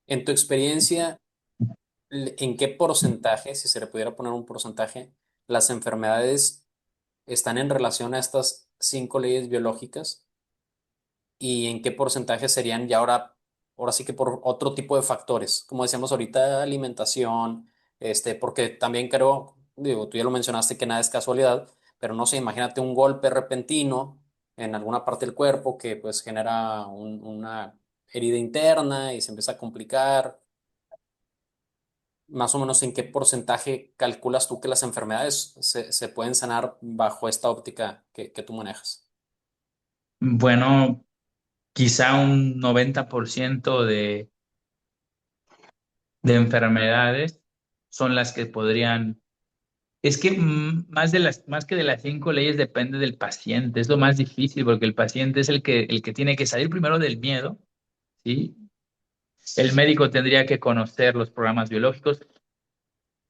En tu experiencia, ¿en qué porcentaje, si se le pudiera poner un porcentaje, las enfermedades están en relación a estas 5 leyes biológicas? ¿Y en qué porcentaje serían ya ahora sí que por otro tipo de factores? Como decíamos ahorita, alimentación, porque también creo, digo, tú ya lo mencionaste que nada es casualidad, pero no sé, imagínate un golpe repentino en alguna parte del cuerpo que pues genera una herida interna y se empieza a complicar. Más o menos, ¿en qué porcentaje calculas tú que las enfermedades se pueden sanar bajo esta óptica que tú manejas? Bueno, quizá un 90% de enfermedades son las que podrían. Es que más que de las 5 leyes depende del paciente, es lo más difícil porque el paciente es el que tiene que salir primero del miedo, ¿sí? El médico tendría que conocer los programas biológicos.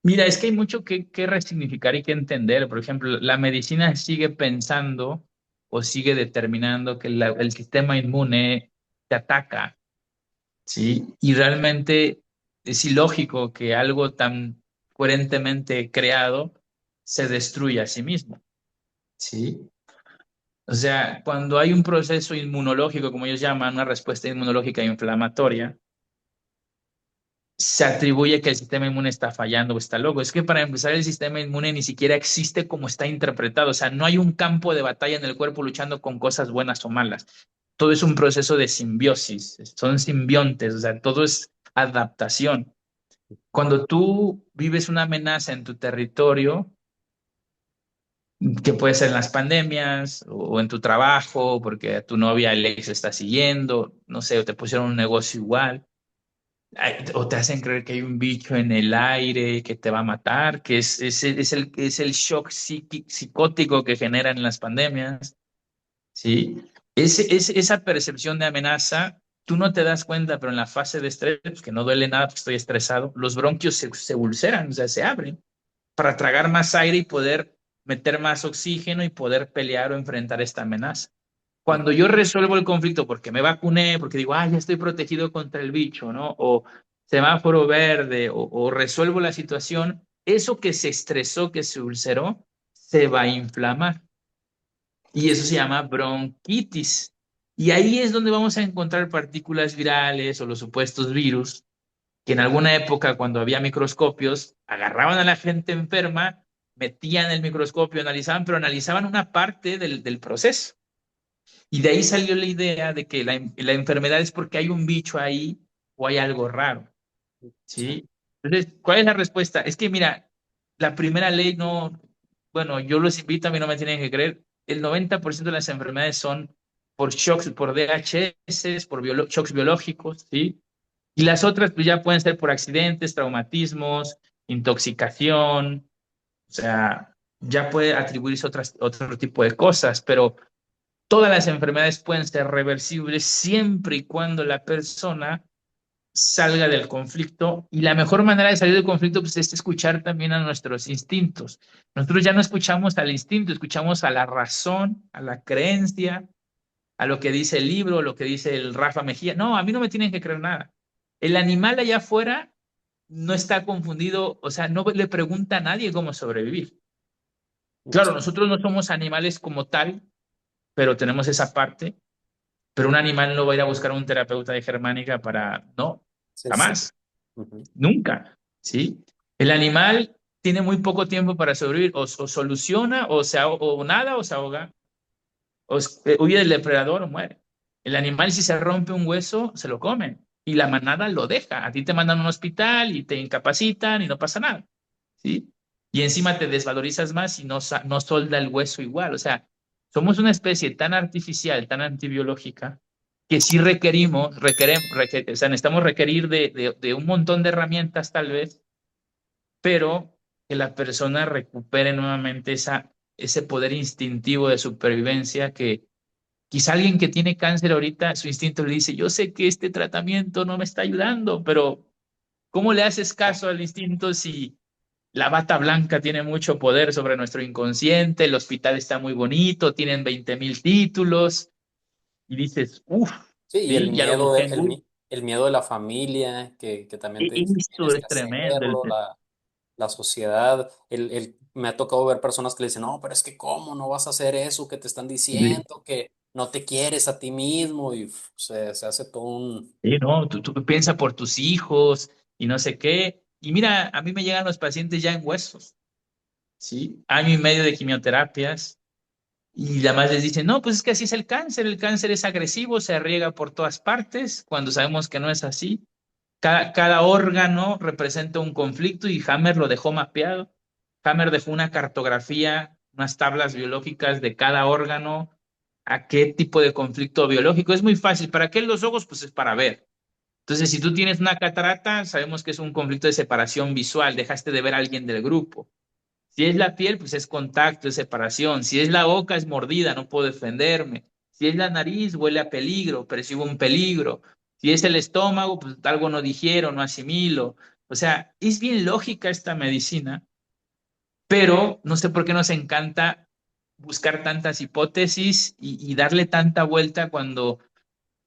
Mira, es que hay mucho que resignificar y que entender. Por ejemplo, la medicina sigue pensando o sigue determinando que el sistema inmune te ataca, ¿sí? Y realmente es ilógico que algo tan coherentemente creado se destruya a sí mismo, ¿sí? O sea, cuando hay un proceso inmunológico, como ellos llaman, una respuesta inmunológica inflamatoria, se atribuye que el sistema inmune está fallando o está loco. Es que para empezar el sistema inmune ni siquiera existe como está interpretado. O sea, no hay un campo de batalla en el cuerpo luchando con cosas buenas o malas. Todo es un proceso de simbiosis, son simbiontes, o sea, todo es adaptación. Cuando tú vives una amenaza en tu territorio, que puede ser en las pandemias o en tu trabajo, porque a tu novia el ex está siguiendo, no sé, o te pusieron un negocio igual o te hacen creer que hay un bicho en el aire que te va a matar, que es el shock psicótico que generan las pandemias, ¿sí? Esa percepción de amenaza, tú no te das cuenta, pero en la fase de estrés, pues, que no duele nada porque estoy estresado, los bronquios se ulceran, o sea, se abren para tragar más aire y poder meter más oxígeno y poder pelear o enfrentar esta amenaza. Cuando yo resuelvo el conflicto porque me vacuné, porque digo, ya estoy protegido contra el bicho, ¿no? O semáforo verde, o resuelvo la situación, eso que se estresó, que se ulceró, se va a inflamar. Y eso se llama bronquitis. Y ahí es donde vamos a encontrar partículas virales o los supuestos virus, que en alguna época, cuando había microscopios, agarraban a la gente enferma, metían el microscopio, analizaban, pero analizaban una parte del proceso. Y de ahí salió la idea de que la enfermedad es porque hay un bicho ahí o hay algo raro, Sí, ¿sí? Entonces, ¿cuál es la respuesta? Es que, mira, la primera ley no, bueno, yo los invito, a mí no me tienen que creer, el 90% de las enfermedades son por shocks, por DHS, por shocks biológicos, ¿sí? Y las otras, pues ya pueden ser por accidentes, traumatismos, intoxicación, o sea, ya puede atribuirse otro tipo de cosas, pero todas las enfermedades pueden ser reversibles siempre y cuando la persona salga del conflicto. Y la mejor manera de salir del conflicto pues, es escuchar también a nuestros instintos. Nosotros ya no escuchamos al instinto, escuchamos a la razón, a la creencia, a lo que dice el libro, lo que dice el Rafa Mejía. No, a mí no me tienen que creer nada. El animal allá afuera no está confundido, o sea, no le pregunta a nadie cómo sobrevivir. Claro, sí, nosotros no somos animales como tal, pero tenemos esa parte. Pero un animal no va a ir a buscar a un terapeuta de germánica para, no, sí, sí. jamás, Ujú. nunca, ¿sí? El animal tiene muy poco tiempo para sobrevivir, o soluciona, o nada, o se ahoga, huye del depredador o muere. El animal si se rompe un hueso, se lo comen y la manada lo deja. A ti te mandan a un hospital y te incapacitan y no pasa nada, ¿sí? Y encima te desvalorizas más y no solda el hueso igual. O sea, somos una especie tan artificial, tan antibiológica, que sí o sea, necesitamos requerir de un montón de herramientas tal vez, pero que la persona recupere nuevamente ese poder instintivo de supervivencia que quizá alguien que tiene cáncer ahorita, su instinto le dice, yo sé que este tratamiento no me está ayudando, pero ¿cómo le haces caso al instinto si la bata blanca tiene mucho poder sobre nuestro inconsciente, el hospital está muy bonito, tienen 20,000 títulos, y dices, uff, Sí, y el ¿sí? Ya lo miedo busqué en Google. el miedo de la familia, que también te dice, Eso tienes que es tremendo. hacerlo, la sociedad, me ha tocado ver personas que le dicen, no, pero es que cómo no vas a hacer eso que te están diciendo, que no te quieres a ti mismo, y se hace todo un... Sí, no, tú piensa por tus hijos y no sé qué. Y mira, a mí me llegan los pacientes ya en huesos, ¿sí? Año y medio de quimioterapias. Y además les dicen, no, pues es que así es el cáncer es agresivo, se riega por todas partes, cuando sabemos que no es así. Cada órgano representa un conflicto y Hammer lo dejó mapeado. Hammer dejó una cartografía, unas tablas biológicas de cada órgano, a qué tipo de conflicto biológico. Es muy fácil. ¿Para qué los ojos? Pues es para ver. Entonces, si tú tienes una catarata, sabemos que es un conflicto de separación visual, dejaste de ver a alguien del grupo. Si es la piel, pues es contacto, es separación. Si es la boca, es mordida, no puedo defenderme. Si es la nariz, huele a peligro, percibo un peligro. Si es el estómago, pues algo no digiero, no asimilo. O sea, es bien lógica esta medicina, pero no sé por qué nos encanta buscar tantas hipótesis y darle tanta vuelta cuando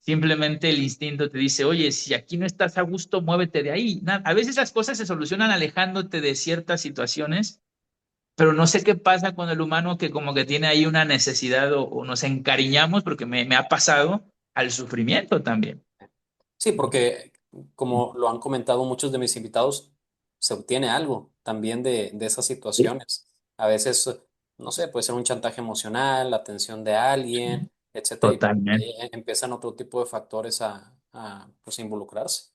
simplemente el instinto te dice, oye, si aquí no estás a gusto, muévete de ahí. A veces las cosas se solucionan alejándote de ciertas situaciones, pero no sé qué pasa con el humano que como que tiene ahí una necesidad o nos encariñamos, porque me ha pasado al sufrimiento también. Sí, porque como lo han comentado muchos de mis invitados, se obtiene algo también de esas Sí. situaciones. A veces, no sé, puede ser un chantaje emocional, la atención de alguien, etcétera, y Totalmente. empiezan otro tipo de factores pues, involucrarse.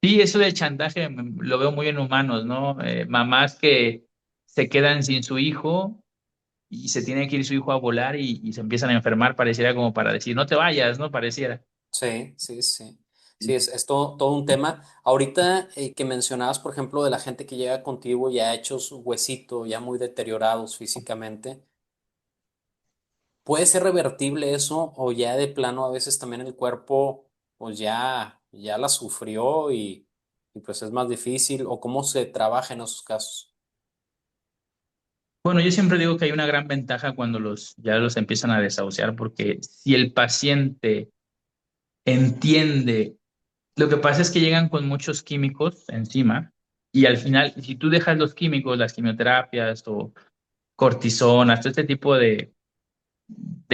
Sí, eso del chantaje lo veo muy en humanos, ¿no? Mamás que se quedan sin su hijo y se tiene que ir su hijo a volar y se empiezan a enfermar, pareciera como para decir, no te vayas, ¿no? Pareciera. Sí, sí, sí. Sí, es todo un tema. Ahorita que mencionabas, por ejemplo, de la gente que llega contigo ya hechos huesito, ya muy deteriorados físicamente, ¿puede ser revertible eso o ya de plano a veces también el cuerpo pues ya la sufrió y pues es más difícil o cómo se trabaja en esos casos? Bueno, yo siempre digo que hay una gran ventaja cuando ya los empiezan a desahuciar, porque si el paciente entiende, lo que pasa es que llegan con muchos químicos encima y al final, si tú dejas los químicos, las quimioterapias o cortisona, todo este tipo de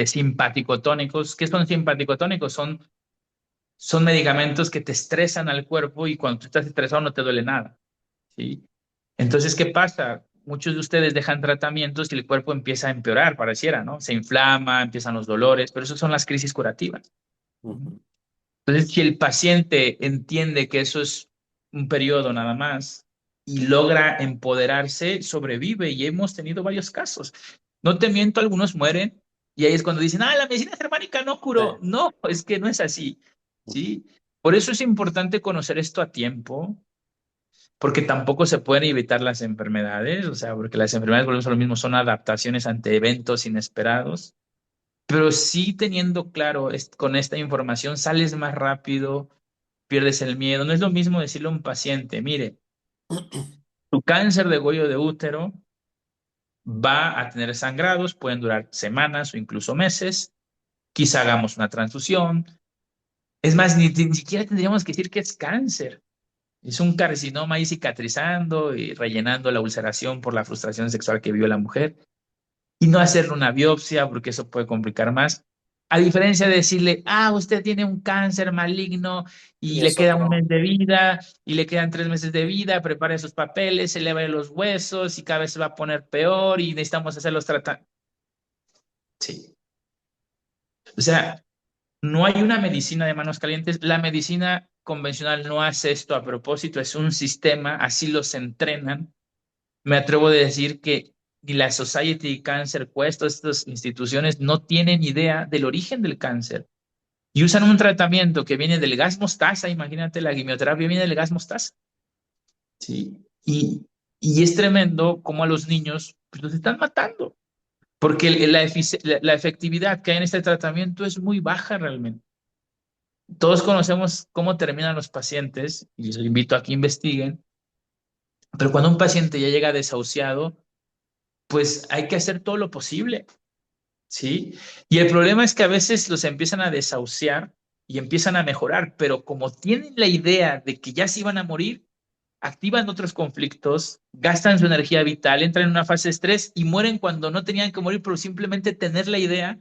simpaticotónicos, ¿qué son simpaticotónicos? Son medicamentos que te estresan al cuerpo y cuando tú estás estresado no te duele nada, ¿sí? Entonces, ¿qué pasa? muchos de ustedes dejan tratamientos y el cuerpo empieza a empeorar, pareciera, ¿no? Se inflama, empiezan los dolores, pero eso son las crisis curativas. Ujú. Entonces, si el paciente entiende que eso es un periodo nada más y logra empoderarse, sobrevive y hemos tenido varios casos. No te miento, algunos mueren y ahí es cuando dicen, la medicina germánica no Sí. curó. No, es que no es así, ¿sí? Por eso es importante conocer esto a tiempo, porque tampoco se pueden evitar las enfermedades, o sea, porque las enfermedades, volvemos a lo mismo, son adaptaciones ante eventos inesperados, pero sí teniendo claro, con esta información sales más rápido, pierdes el miedo. No es lo mismo decirle a un paciente, mire, tu cáncer de cuello de útero va a tener sangrados, pueden durar semanas o incluso meses, quizá hagamos una transfusión. Es más, ni siquiera tendríamos que decir que es cáncer. Es un carcinoma ahí cicatrizando y rellenando la ulceración por la frustración sexual que vivió la mujer. Y no hacerle una biopsia porque eso puede complicar más. A diferencia de decirle, usted tiene un cáncer maligno y Y le es queda un mes otro. de vida y le quedan 3 meses de vida, prepare sus papeles, se le va los huesos y cada vez se va a poner peor y necesitamos hacer los tratamientos. Sí. O sea, no hay una medicina de manos calientes. La medicina convencional no hace esto a propósito, es un sistema, así los entrenan. Me atrevo a decir que ni la Society Cancer Quest, todas estas instituciones no tienen idea del origen del cáncer y usan un tratamiento que viene del gas mostaza. Imagínate, la quimioterapia viene del gas mostaza. Sí. Y es tremendo cómo a los niños pues, los están matando, porque la efectividad que hay en este tratamiento es muy baja realmente. Todos conocemos cómo terminan los pacientes y les invito a que investiguen, pero cuando un paciente ya llega desahuciado, pues hay que hacer todo lo posible. ¿Sí? Y el problema es que a veces los empiezan a desahuciar y empiezan a mejorar, pero como tienen la idea de que ya se iban a morir, activan otros conflictos, gastan su energía vital, entran en una fase de estrés y mueren cuando no tenían que morir, pero simplemente tener la idea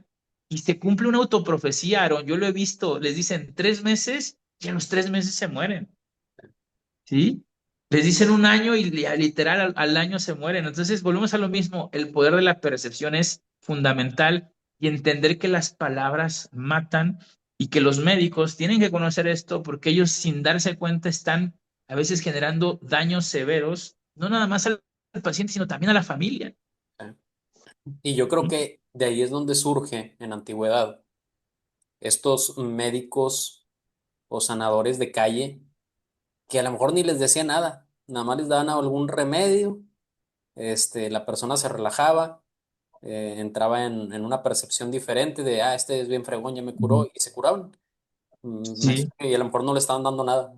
y se cumple una autoprofecía, Aaron. Yo lo he visto, les dicen 3 meses y a los 3 meses se mueren. ¿Sí? Les dicen un año y literal al año se mueren. Entonces, volvemos a lo mismo. El poder de la percepción es fundamental y entender que las palabras matan y que los médicos tienen que conocer esto porque ellos sin darse cuenta están a veces generando daños severos, no nada más al paciente, sino también a la familia. Sí. Y yo creo que de ahí es donde surge en la antigüedad estos médicos o sanadores de calle que a lo mejor ni les decía nada, nada más les daban algún remedio, la persona se relajaba, entraba en una percepción diferente de, este es bien fregón, ya me curó, y se curaban. Sí, Y a lo mejor no le estaban dando nada.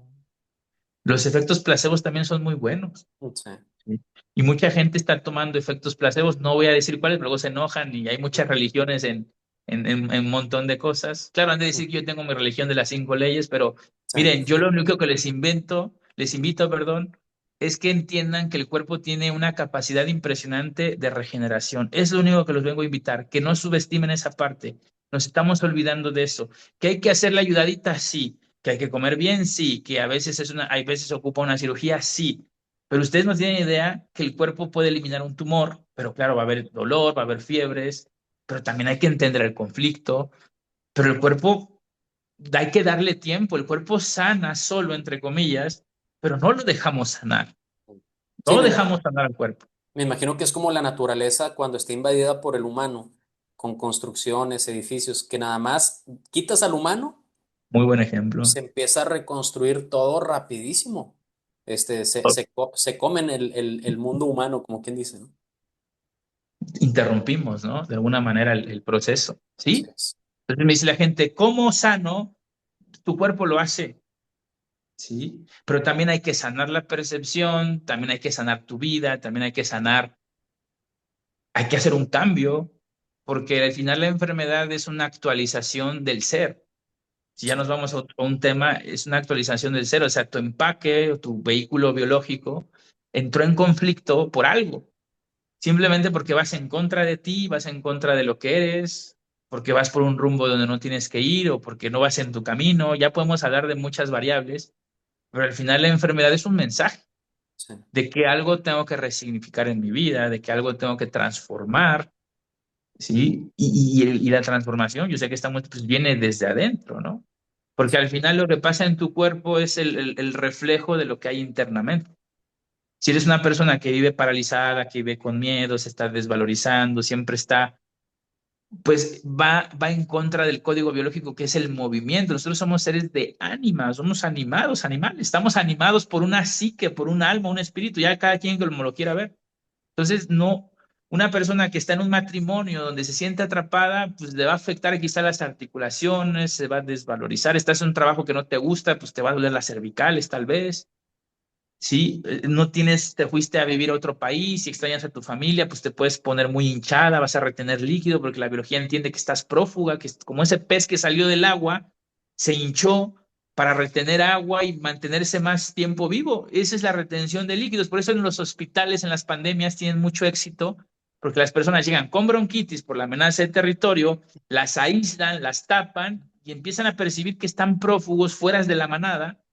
los efectos placebos también son muy buenos. Sí. Sí. Y mucha gente está tomando efectos placebos, no voy a decir cuáles, pero luego se enojan y hay muchas religiones en un montón de cosas. Claro, han de decir que yo tengo mi religión de las 5 leyes, pero Sí. miren, yo lo único que les invito, perdón, es que entiendan que el cuerpo tiene una capacidad impresionante de regeneración. Es lo único que los vengo a invitar, que no subestimen esa parte. Nos estamos olvidando de eso. ¿Que hay que hacer la ayudadita? Sí. ¿Que hay que comer bien? Sí. ¿Que a veces hay veces ocupa una cirugía? Sí, pero ustedes no tienen idea que el cuerpo puede eliminar un tumor, pero claro, va a haber dolor, va a haber fiebres, pero también hay que entender el conflicto. Pero el cuerpo, hay que darle tiempo. El cuerpo sana solo, entre comillas, pero no lo dejamos sanar. No Sí, lo dejamos sanar al cuerpo. me imagino que es como la naturaleza cuando está invadida por el humano, con construcciones, edificios, que nada más quitas al humano, Muy buen ejemplo. se empieza a reconstruir todo rapidísimo. Se comen el mundo humano, como quien dice, ¿no? Interrumpimos, ¿no? De alguna manera el proceso, Así ¿sí? es. Entonces me dice la gente, ¿cómo sano? Tu cuerpo lo hace. Sí, pero también hay que sanar la percepción, también hay que sanar tu vida, también hay que hacer un cambio, porque al final la enfermedad es una actualización del ser. Si ya Sí. nos vamos a un tema, es una actualización del ser, o sea, tu empaque o tu vehículo biológico entró en conflicto por algo, simplemente porque vas en contra de ti, vas en contra de lo que eres, porque vas por un rumbo donde no tienes que ir o porque no vas en tu camino, ya podemos hablar de muchas variables, pero al final la enfermedad es un mensaje. sí, de que algo tengo que resignificar en mi vida, de que algo tengo que transformar, ¿sí? Y la transformación, yo sé que estamos, pues viene desde adentro, ¿no? Porque al final lo que pasa en tu cuerpo es el reflejo de lo que hay internamente. Si eres una persona que vive paralizada, que vive con miedo, se está desvalorizando, siempre está, pues va en contra del código biológico que es el movimiento. Nosotros somos seres de ánima, somos animados, animales. Estamos animados por una psique, por un alma, un espíritu, ya cada quien como lo quiera ver. Entonces, no, una persona que está en un matrimonio donde se siente atrapada, pues le va a afectar quizá las articulaciones, se va a desvalorizar. Estás en un trabajo que no te gusta, pues te va a doler las cervicales tal vez. Sí, no tienes, te fuiste a vivir a otro país y extrañas a tu familia, pues te puedes poner muy hinchada, vas a retener líquido porque la biología entiende que estás prófuga, que es como ese pez que salió del agua, se hinchó para retener agua y mantenerse más tiempo vivo. Esa es la retención de líquidos. Por eso en los hospitales, en las pandemias, tienen mucho éxito, porque las personas llegan con bronquitis por la amenaza de territorio, las aíslan, las tapan y empiezan a percibir que están prófugos fuera de la manada,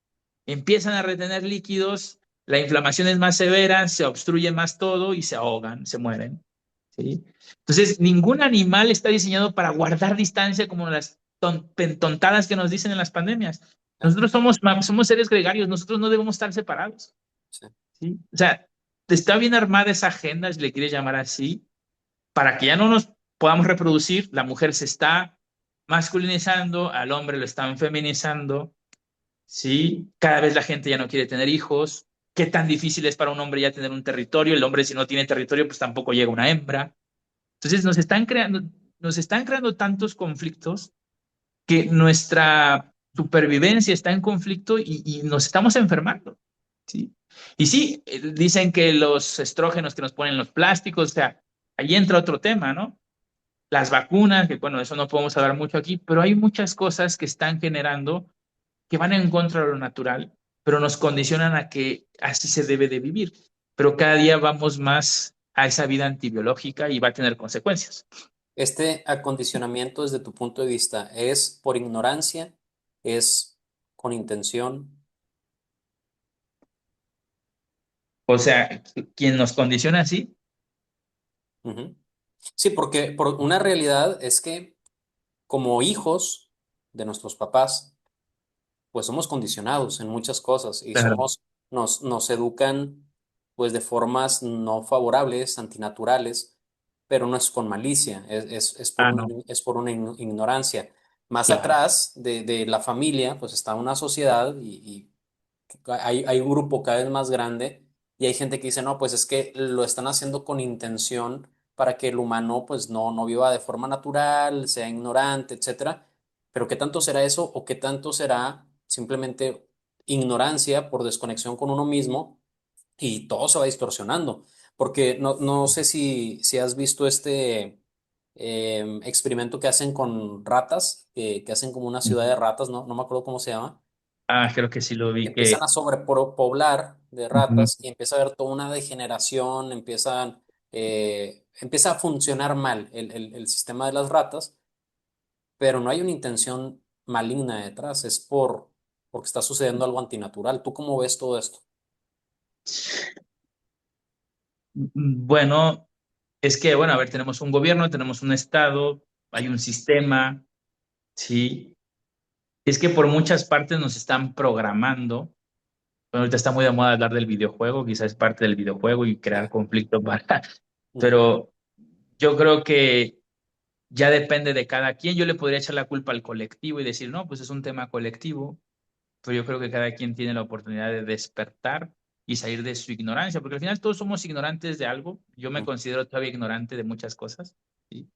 empiezan a retener líquidos, la inflamación es más severa, se obstruye más todo y se ahogan, se mueren. ¿Sí? Entonces, ningún animal está diseñado para guardar distancia como las tontadas que nos dicen en las pandemias. claro, Nosotros somos seres gregarios, nosotros no debemos estar separados. sí, ¿Sí? O sea, está bien armada esa agenda, si le quieres llamar así, para que ya no nos podamos reproducir. La mujer se está masculinizando, al hombre lo están feminizando. Sí, cada vez la gente ya no quiere tener hijos. ¿Qué tan difícil es para un hombre ya tener un territorio? El hombre si no tiene territorio, pues tampoco llega una hembra. Entonces nos están creando tantos conflictos que nuestra supervivencia está en conflicto y nos estamos enfermando. ¿Sí? Y sí, dicen que los estrógenos que nos ponen los plásticos, o sea, ahí entra otro tema, ¿no? Las vacunas, que bueno, eso no podemos hablar mucho aquí, pero hay muchas cosas que están generando que van en contra de lo natural, pero nos condicionan a que así se debe de vivir. Pero cada día vamos más a esa vida antibiológica y va a tener consecuencias. este acondicionamiento desde tu punto de vista es por ignorancia, es con intención. O sea, quien nos condiciona así, Ujú. Sí, porque por una realidad es que como hijos de nuestros papás, pues somos condicionados en muchas cosas y claro. nos educan pues de formas no favorables, antinaturales, pero no es con malicia, Ah, no, es por una ignorancia. Más claro. atrás de la familia, pues está una sociedad y hay un grupo cada vez más grande y hay gente que dice, no, pues es que lo están haciendo con intención para que el humano pues no viva de forma natural, sea ignorante, etcétera. Pero ¿qué tanto será eso o qué tanto será simplemente ignorancia por desconexión con uno mismo y todo se va distorsionando? Porque no sé si has visto este experimento que hacen con ratas, que hacen como una ciudad de ratas, no me acuerdo cómo se llama, Ah, creo que sí lo vi empiezan que... a sobrepoblar de Ujú. ratas y empieza a haber toda una degeneración, empieza a funcionar mal el sistema de las ratas, pero no hay una intención maligna detrás, porque está sucediendo algo antinatural. ¿Tú cómo ves todo esto? Bueno, es que, bueno, a ver, tenemos un gobierno, tenemos un estado, hay un sistema, ¿sí? Es que por muchas partes nos están programando. Bueno, ahorita está muy de moda hablar del videojuego, quizás es parte del videojuego y Sí. crear conflicto para... Ujú, Pero yo creo que ya depende de cada quien. Yo le podría echar la culpa al colectivo y decir, no, pues es un tema colectivo, pero yo creo que cada quien tiene la oportunidad de despertar y salir de su ignorancia, porque al final todos somos ignorantes de algo. Yo me ujú. considero todavía ignorante de muchas cosas. ¿Sí?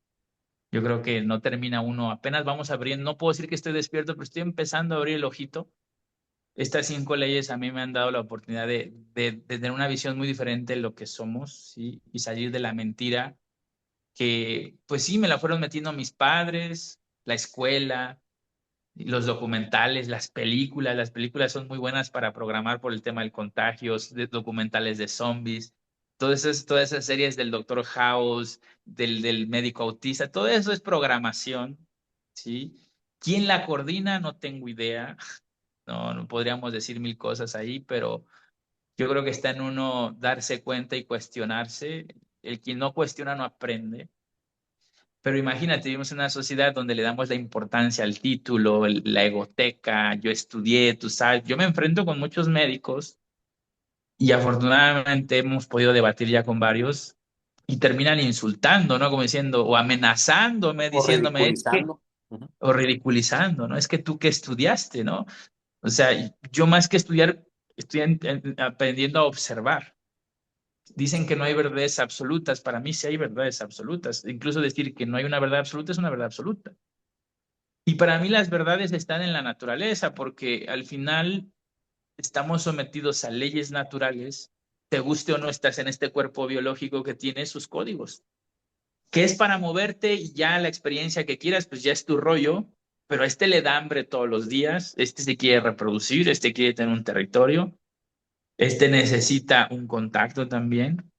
Yo creo que no termina uno, apenas vamos abriendo, no puedo decir que estoy despierto, pero estoy empezando a abrir el ojito. Estas 5 leyes a mí me han dado la oportunidad de tener una visión muy diferente de lo que somos, ¿sí? Y salir de la mentira que, pues sí, me la fueron metiendo mis padres, la escuela, los documentales, las películas son muy buenas para programar por el tema del contagio, documentales de zombies, todas esas series del Doctor House, del médico autista, todo eso es programación, ¿sí? ¿Quién la coordina? No tengo idea. No, no podríamos decir mil cosas ahí, pero Yo creo que está en uno darse cuenta y cuestionarse. El que no cuestiona no aprende. Pero imagínate, vivimos en una sociedad donde le damos la importancia al título, la egoteca, yo estudié, tú sabes, yo me enfrento con muchos médicos y afortunadamente hemos podido debatir ya con varios y terminan insultando, ¿no? Como diciendo, o amenazándome, O diciéndome, es que, ridiculizando. Ujú. o ridiculizando, ¿no? Es que tú que estudiaste, ¿no? O sea, yo más que estudiar, estoy aprendiendo a observar. Dicen que no hay verdades absolutas. Para mí sí hay verdades absolutas. Incluso decir que no hay una verdad absoluta es una verdad absoluta. Y para mí las verdades están en la naturaleza, porque al final estamos sometidos a leyes naturales. Te guste o no, estás en este cuerpo biológico que tiene sus códigos. Que es para moverte y ya la experiencia que quieras, pues ya es tu rollo. Pero a este le da hambre todos los días. Este se quiere reproducir, este quiere tener un territorio. Este necesita un contacto también.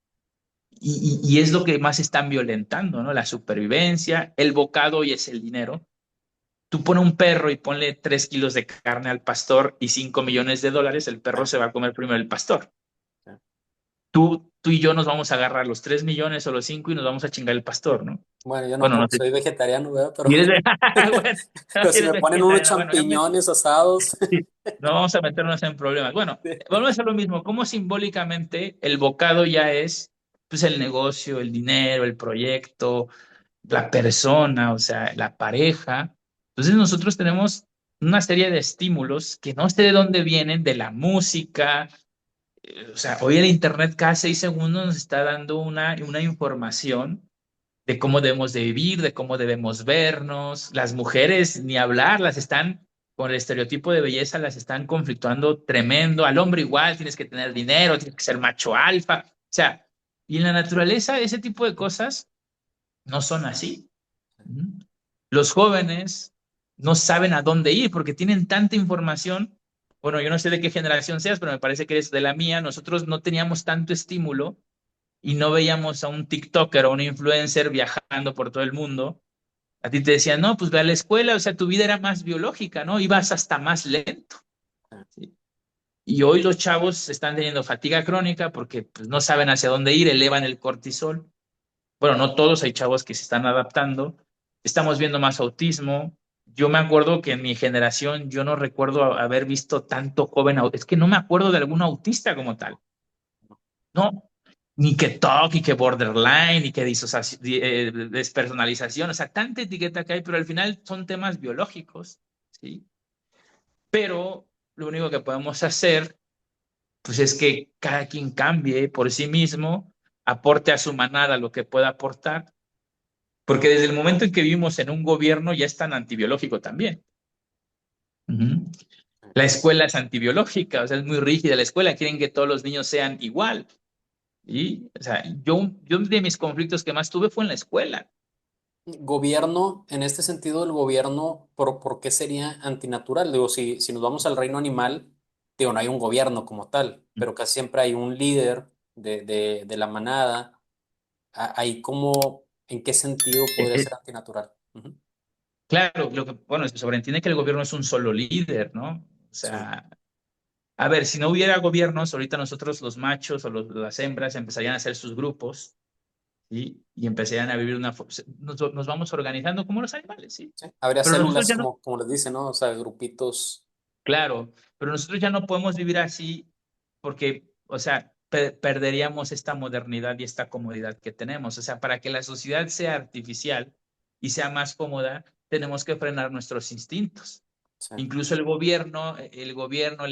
Y es lo que más están violentando, ¿no? La supervivencia, el bocado y es el dinero. Tú pones un perro y ponle 3 kilos de carne al pastor y 5 millones de dólares, el perro Ah, se va a comer primero el pastor. sí. Tú y yo nos vamos a agarrar los 3 millones o los 5 y nos vamos a chingar el pastor, ¿no? Bueno, yo no Bueno, no como sé. soy vegetariano, ¿verdad? Pero, Y eres de- bueno, no pero si eres me ponen unos vegetariano. Bueno, champiñones asados. sí, no vamos a meternos en problemas. Bueno, vamos a hacer lo mismo. ¿Cómo simbólicamente el bocado ya es pues el negocio, el dinero, el proyecto, la persona, o sea, la pareja? Entonces nosotros tenemos una serie de estímulos que no sé de dónde vienen, de la música. O sea, hoy el Internet cada 6 segundos nos está dando una información de cómo debemos de vivir, de cómo debemos vernos. Las mujeres, ni hablar, las están, con el estereotipo de belleza, las están conflictuando tremendo. Al hombre igual, tienes que tener dinero, tienes que ser macho alfa. O sea, y en la naturaleza ese tipo de cosas no son así. Ujú. Los jóvenes no saben a dónde ir porque tienen tanta información. Bueno, yo no sé de qué generación seas, pero me parece que eres de la mía. Nosotros no teníamos tanto estímulo y no veíamos a un TikToker o un influencer viajando por todo el mundo. A ti te decían, no, pues ve a la escuela, o sea, tu vida era más biológica, ¿no? Ibas hasta más lento. ¿Sí? Y hoy los chavos están teniendo fatiga crónica porque pues, no saben hacia dónde ir, elevan el cortisol. Bueno, no todos, hay chavos que se están adaptando. Estamos viendo más autismo. Yo me acuerdo que en mi generación yo no recuerdo haber visto tanto joven, es que no me acuerdo de algún autista como tal. No, ni que TOC, y que borderline, y que despersonalización, o sea, tanta etiqueta que hay, pero al final son temas biológicos, ¿sí? Pero lo único que podemos hacer, pues es que cada quien cambie por sí mismo, aporte a su manada lo que pueda aportar, porque desde el momento en que vivimos en un gobierno ya es tan antibiológico también. Ujú. La escuela es antibiológica, o sea, es muy rígida la escuela, quieren que todos los niños sean igual. Y, o sea, yo de mis conflictos que más tuve fue en la escuela. Gobierno, en este sentido, el gobierno, ¿por qué sería antinatural? Digo, si nos vamos al reino animal, digo, no hay un gobierno como tal, pero casi siempre hay un líder de la manada. Ahí como, ¿en qué sentido Eh, podría eh, ser antinatural? Ujú. claro, lo que, bueno, se sobreentiende que el gobierno es un solo líder, ¿no? O Sí, sea, a ver, si no hubiera gobiernos, ahorita nosotros los machos o las hembras empezarían a hacer sus grupos, ¿sí? Y empezarían a vivir nos vamos organizando como los animales, ¿sí? sí. Habría Pero nosotros células, ya no, como les dicen, ¿no? O sea, grupitos. claro, pero nosotros ya no podemos vivir así porque, o sea, perderíamos esta modernidad y esta comodidad que tenemos. O sea, para que la sociedad sea artificial y sea más cómoda, tenemos que frenar nuestros instintos. Sí, Incluso el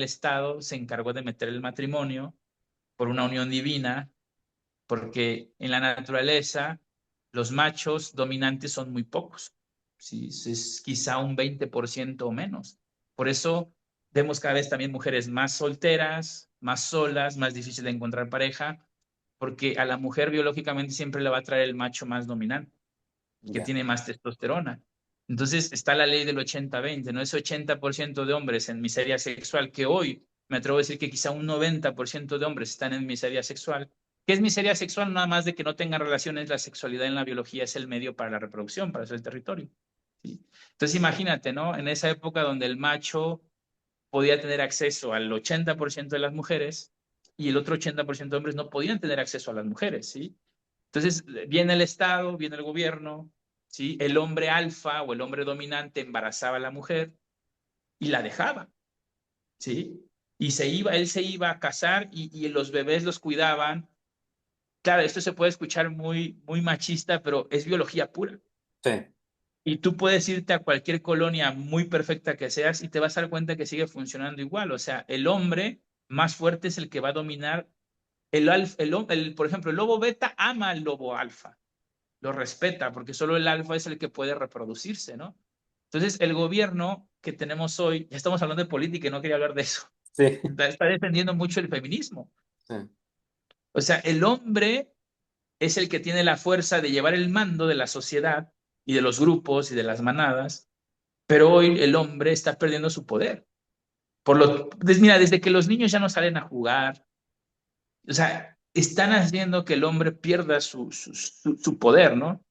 Estado se encargó de meter el matrimonio por una unión divina, porque en la naturaleza los machos dominantes son muy pocos. Sí, es quizá un 20% o menos. Por eso vemos cada vez también mujeres más solteras, más solas, más difícil de encontrar pareja, porque a la mujer biológicamente siempre le va a traer el macho más dominante, que ya. tiene más testosterona. Entonces está la ley del 80-20, ¿no? Ese 80% de hombres en miseria sexual, que hoy me atrevo a decir que quizá un 90% de hombres están en miseria sexual. ¿Qué es miseria sexual? Nada más de que no tengan relaciones, la sexualidad en la biología es el medio para la reproducción, para eso el territorio. ¿Sí? Entonces imagínate, ¿no? En esa época donde el macho podía tener acceso al 80% de las mujeres, y el otro 80% de hombres no podían tener acceso a las mujeres, ¿sí? Entonces, viene el Estado, viene el gobierno, ¿sí? El hombre alfa o el hombre dominante embarazaba a la mujer y la dejaba, ¿sí? Y él se iba a casar y los bebés los cuidaban. Claro, esto se puede escuchar muy, muy machista, pero es biología pura. Sí, Y tú puedes irte a cualquier colonia muy perfecta que seas y te vas a dar cuenta que sigue funcionando igual. O sea, el hombre más fuerte es el que va a dominar. Por ejemplo, el lobo beta ama al lobo alfa, lo respeta, porque solo el alfa es el que puede reproducirse, ¿no? Entonces, el gobierno que tenemos hoy, ya estamos hablando de política y no quería hablar de eso, sí, está defendiendo mucho el feminismo. sí. O sea, el hombre es el que tiene la fuerza de llevar el mando de la sociedad y de los grupos y de las manadas, pero hoy el hombre está perdiendo su poder. Mira, desde que los niños ya no salen a jugar, o sea, están haciendo que el hombre pierda su poder, ¿no?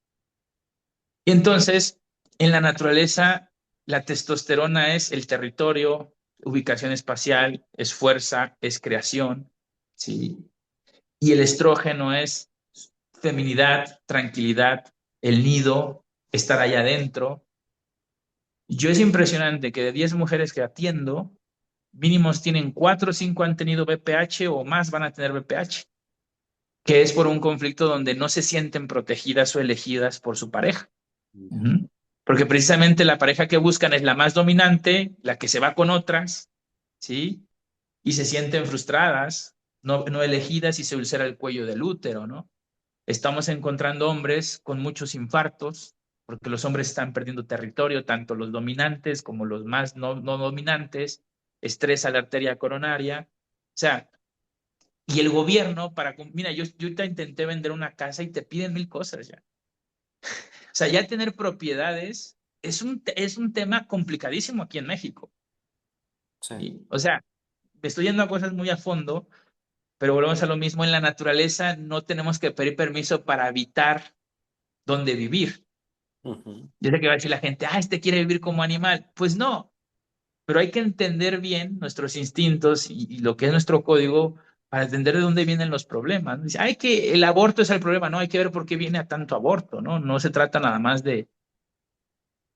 Y entonces, en la naturaleza, la testosterona es el territorio, ubicación espacial, es fuerza, es creación, ¿sí? Y el estrógeno es feminidad, tranquilidad, el nido, estar allá adentro. Yo es impresionante que de 10 mujeres que atiendo, mínimos tienen 4 o 5 han tenido BPH o más van a tener BPH, que es por un conflicto donde no se sienten protegidas o elegidas por su pareja. Ya. Ujú. Porque precisamente la pareja que buscan es la más dominante, la que se va con otras, ¿sí? Y se sienten frustradas, no elegidas y se ulcera el cuello del útero, ¿no? Estamos encontrando hombres con muchos infartos, porque los hombres están perdiendo territorio, tanto los dominantes como los más no dominantes, estrés a la arteria coronaria. O sea, y el gobierno mira, yo te intenté vender una casa y te piden mil cosas ya. O sea, ya tener propiedades es un tema complicadísimo aquí en México. Sí. ¿Sí? O sea, me estoy yendo a cosas muy a fondo, pero volvemos a lo mismo, en la naturaleza no tenemos que pedir permiso para habitar donde vivir. Ujú. Yo sé que va a decir la gente, este quiere vivir como animal. Pues no, pero hay que entender bien nuestros instintos y lo que es nuestro código para entender de dónde vienen los problemas. Dice, hay que el aborto es el problema, no hay que ver por qué viene a tanto aborto, ¿no? No se trata nada más de,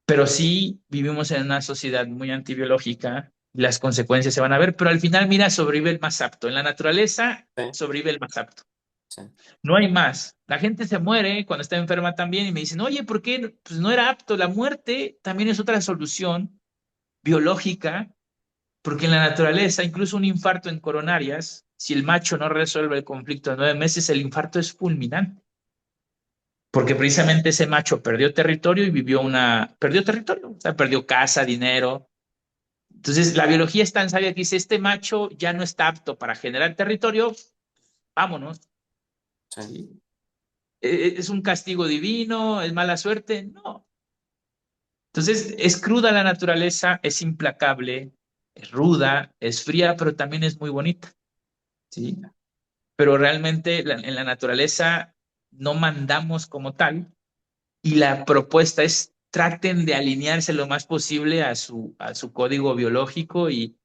pero sí vivimos en una sociedad muy antibiológica y las consecuencias se van a ver, pero al final, mira, sobrevive el más apto. En la naturaleza Sí, sobrevive el más apto. sí. No hay más. La gente se muere cuando está enferma también y me dicen, oye, ¿por qué? Pues no era apto. La muerte también es otra solución biológica, porque en la naturaleza, incluso un infarto en coronarias, si el macho no resuelve el conflicto en 9 meses, el infarto es fulminante, porque precisamente ese macho perdió territorio y perdió territorio, o sea, perdió casa, dinero. Entonces, la biología es tan sabia que dice, este macho ya no está apto para generar territorio, vámonos, Sí. ¿sí? ¿Es un castigo divino? ¿Es mala suerte? No. Entonces, es cruda la naturaleza, es implacable, es ruda, es fría, pero también es muy bonita, ¿sí? Pero realmente en la naturaleza no mandamos como tal y la propuesta es traten de alinearse lo más posible a su código biológico y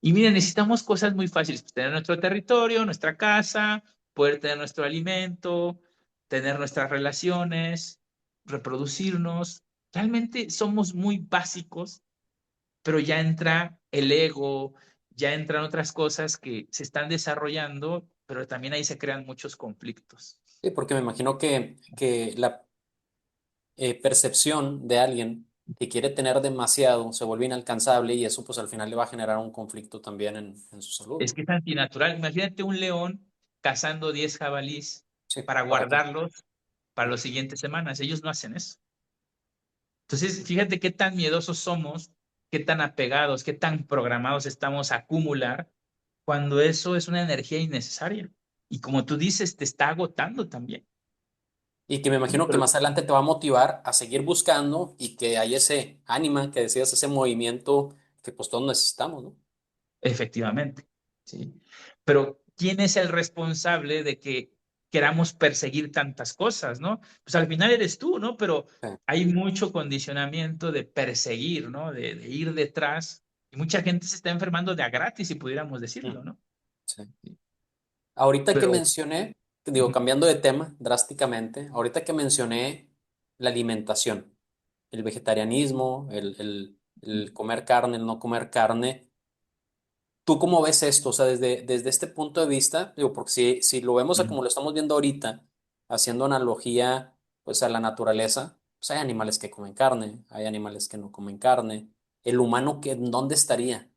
miren, necesitamos cosas muy fáciles, pues, tener nuestro territorio, nuestra casa, poder tener nuestro alimento, tener nuestras relaciones, reproducirnos. Realmente somos muy básicos, pero ya entra el ego, ya entran otras cosas que se están desarrollando, pero también ahí se crean muchos conflictos. Sí, porque me imagino que la percepción de alguien que quiere tener demasiado se vuelve inalcanzable y eso pues al final le va a generar un conflicto también en su salud, Es ¿no? que es antinatural. Imagínate un león cazando 10 jabalís Sí, para ¿para qué? guardarlos para las siguientes semanas. Ellos no hacen eso. Entonces, fíjate qué tan miedosos somos, qué tan apegados, qué tan programados estamos a acumular cuando eso es una energía innecesaria. Y como tú dices, te está agotando también. Y que me ¿Sí? imagino que Pero más adelante te va a motivar a seguir buscando y que hay ese ánima, que decías, ese movimiento que pues todos necesitamos, ¿no? efectivamente, ¿sí? Pero ¿quién es el responsable de que queramos perseguir tantas cosas, ¿no? Pues al final eres tú, ¿no? Pero Sí. hay mucho condicionamiento de perseguir, ¿no? De ir detrás. Y mucha gente se está enfermando de a gratis, si pudiéramos decirlo, Mm, ¿no? sí. Ahorita que Pero mencioné, digo, ujú, cambiando de tema drásticamente, ahorita que mencioné la alimentación, el vegetarianismo, el comer carne, el no comer carne, ¿tú cómo ves esto? O sea, desde este punto de vista, digo, porque si lo vemos a ujú. como lo estamos viendo ahorita, haciendo analogía, pues a la naturaleza, pues hay animales que comen carne, hay animales que no comen carne. El humano, ¿dónde estaría?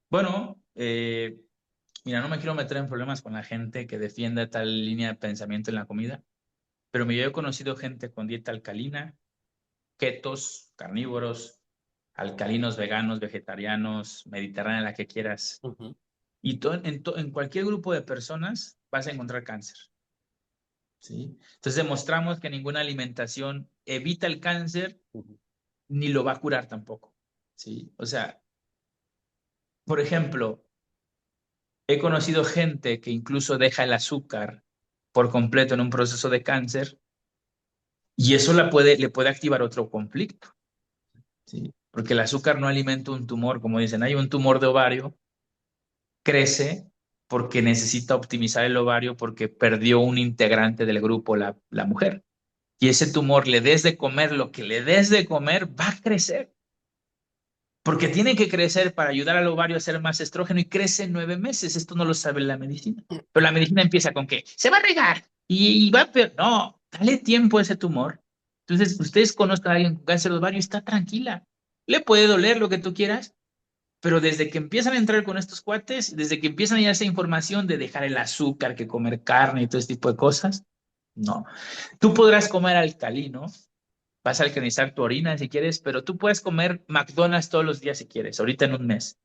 Bueno, mira, no me quiero meter en problemas con la gente que defienda tal línea de pensamiento en la comida, pero yo he conocido gente con dieta alcalina, ketos, carnívoros, alcalinos, veganos, vegetarianos, mediterránea, la que quieras. Ujú, Y en cualquier grupo de personas vas a encontrar cáncer, ¿sí? Entonces demostramos que ninguna alimentación evita el cáncer ujú, ni lo va a curar tampoco, ¿sí? O sea, por ejemplo, he conocido gente que incluso deja el azúcar por completo en un proceso de cáncer y eso le puede activar otro conflicto, ¿sí? Porque el azúcar no alimenta un tumor, como dicen, hay un tumor de ovario, crece porque necesita optimizar el ovario porque perdió un integrante del grupo, la mujer. Y ese tumor, le des de comer lo que le des de comer, va a crecer. Porque tiene que crecer para ayudar al ovario a hacer más estrógeno y crece en 9 meses. Esto no lo sabe la medicina. Pero la medicina empieza con que se va a regar y va a... No, dale tiempo a ese tumor. Entonces, ustedes conozcan a alguien con cáncer de ovario, está tranquila. Le puede doler lo que tú quieras, pero desde que empiezan a entrar con estos cuates, desde que empiezan a ir esa información de dejar el azúcar, que comer carne y todo ese tipo de cosas, no. Tú podrás comer alcalino, vas a alcalinizar tu orina si quieres, pero tú puedes comer McDonald's todos los días si quieres, ahorita en un mes.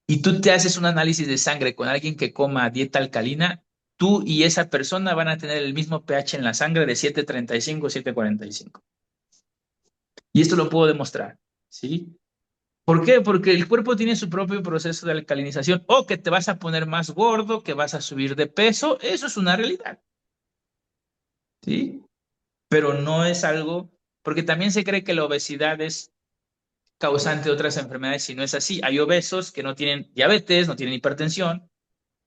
Y tú te haces un análisis de sangre con alguien que coma dieta alcalina, tú y esa persona van a tener el mismo pH en la sangre de 7,35, 7,45. Y esto lo puedo demostrar, ¿sí? ¿Por qué? Porque el cuerpo tiene su propio proceso de alcalinización o que te vas a poner más gordo, que vas a subir de peso, eso es una realidad, ¿sí? Pero no es algo, porque también se cree que la obesidad es causante de otras enfermedades y no es así. Hay obesos que no tienen diabetes, no tienen hipertensión,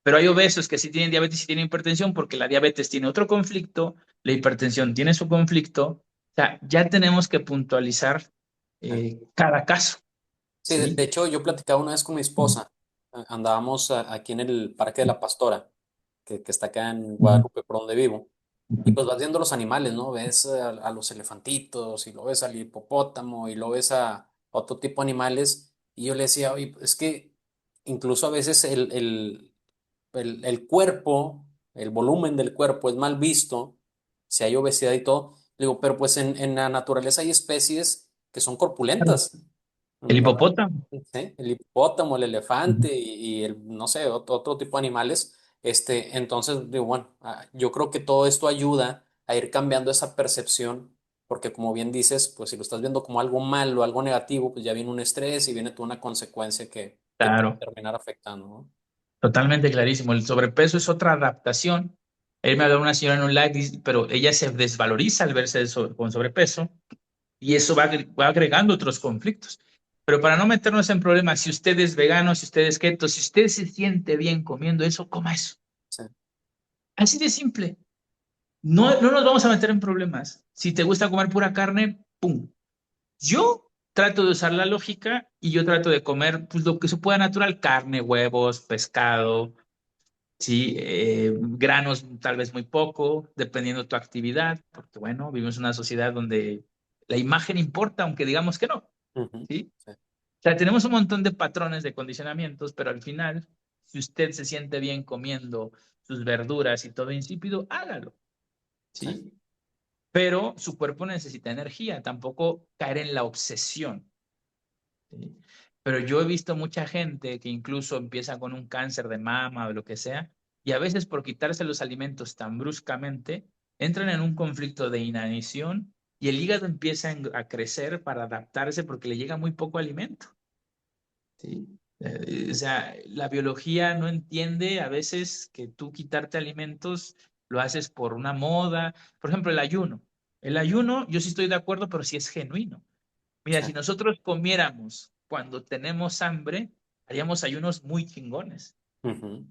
pero hay obesos que sí tienen diabetes y tienen hipertensión porque la diabetes tiene otro conflicto, la hipertensión tiene su conflicto. O sea, ya tenemos que puntualizar sí. cada caso, Sí, de ¿sí? hecho yo platicaba una vez con mi esposa, andábamos aquí en el Parque de la Pastora, que está acá en Ujú. Guadalupe, por donde vivo, y pues vas viendo los animales, ¿no? Ves a los elefantitos y lo ves al hipopótamo y lo ves a otro tipo de animales, y yo le decía, oye, es que incluso a veces el cuerpo, el volumen del cuerpo es mal visto, si hay obesidad y todo, le digo, pero pues en la naturaleza hay especies que son corpulentas. El ¿Verdad? hipopótamo. Sí, el hipopótamo, el Ujú. elefante y el, no sé, otro tipo de animales. Entonces, digo, bueno, yo creo que todo esto ayuda a ir cambiando esa percepción, porque como bien dices, pues si lo estás viendo como algo malo, algo negativo, pues ya viene un estrés y viene toda una consecuencia que te va a Claro, terminar afectando, ¿no? totalmente clarísimo. El sobrepeso es otra adaptación. Él me habló una señora en un live, pero ella se desvaloriza al verse con sobrepeso y eso va agregando otros conflictos. Pero para no meternos en problemas, si usted es vegano, si usted es keto, si usted se siente bien comiendo eso, coma eso. Sí. Así de simple. No, no nos vamos a meter en problemas. Si te gusta comer pura carne, ¡pum! Yo trato de usar la lógica y yo trato de comer pues, lo que se pueda natural, carne, huevos, pescado, sí, granos tal vez muy poco, dependiendo de tu actividad, porque bueno, vivimos en una sociedad donde la imagen importa, aunque digamos que no, Ujú. ¿sí? Sí. O sea, tenemos un montón de patrones de condicionamientos, pero al final, si usted se siente bien comiendo sus verduras y todo insípido, hágalo, Sí. ¿sí? Pero su cuerpo necesita energía, tampoco caer en la obsesión, ¿sí? Pero yo he visto mucha gente que incluso empieza con un cáncer de mama o lo que sea, y a veces por quitarse los alimentos tan bruscamente, entran en un conflicto de inanición y el hígado empieza a crecer para adaptarse porque le llega muy poco alimento, ¿sí? O sea, la biología no entiende a veces que tú quitarte alimentos lo haces por una moda. Por ejemplo, el ayuno. El ayuno, yo sí estoy de acuerdo, pero sí es genuino. Mira, Sí. si nosotros comiéramos cuando tenemos hambre, haríamos ayunos muy chingones. Ujú.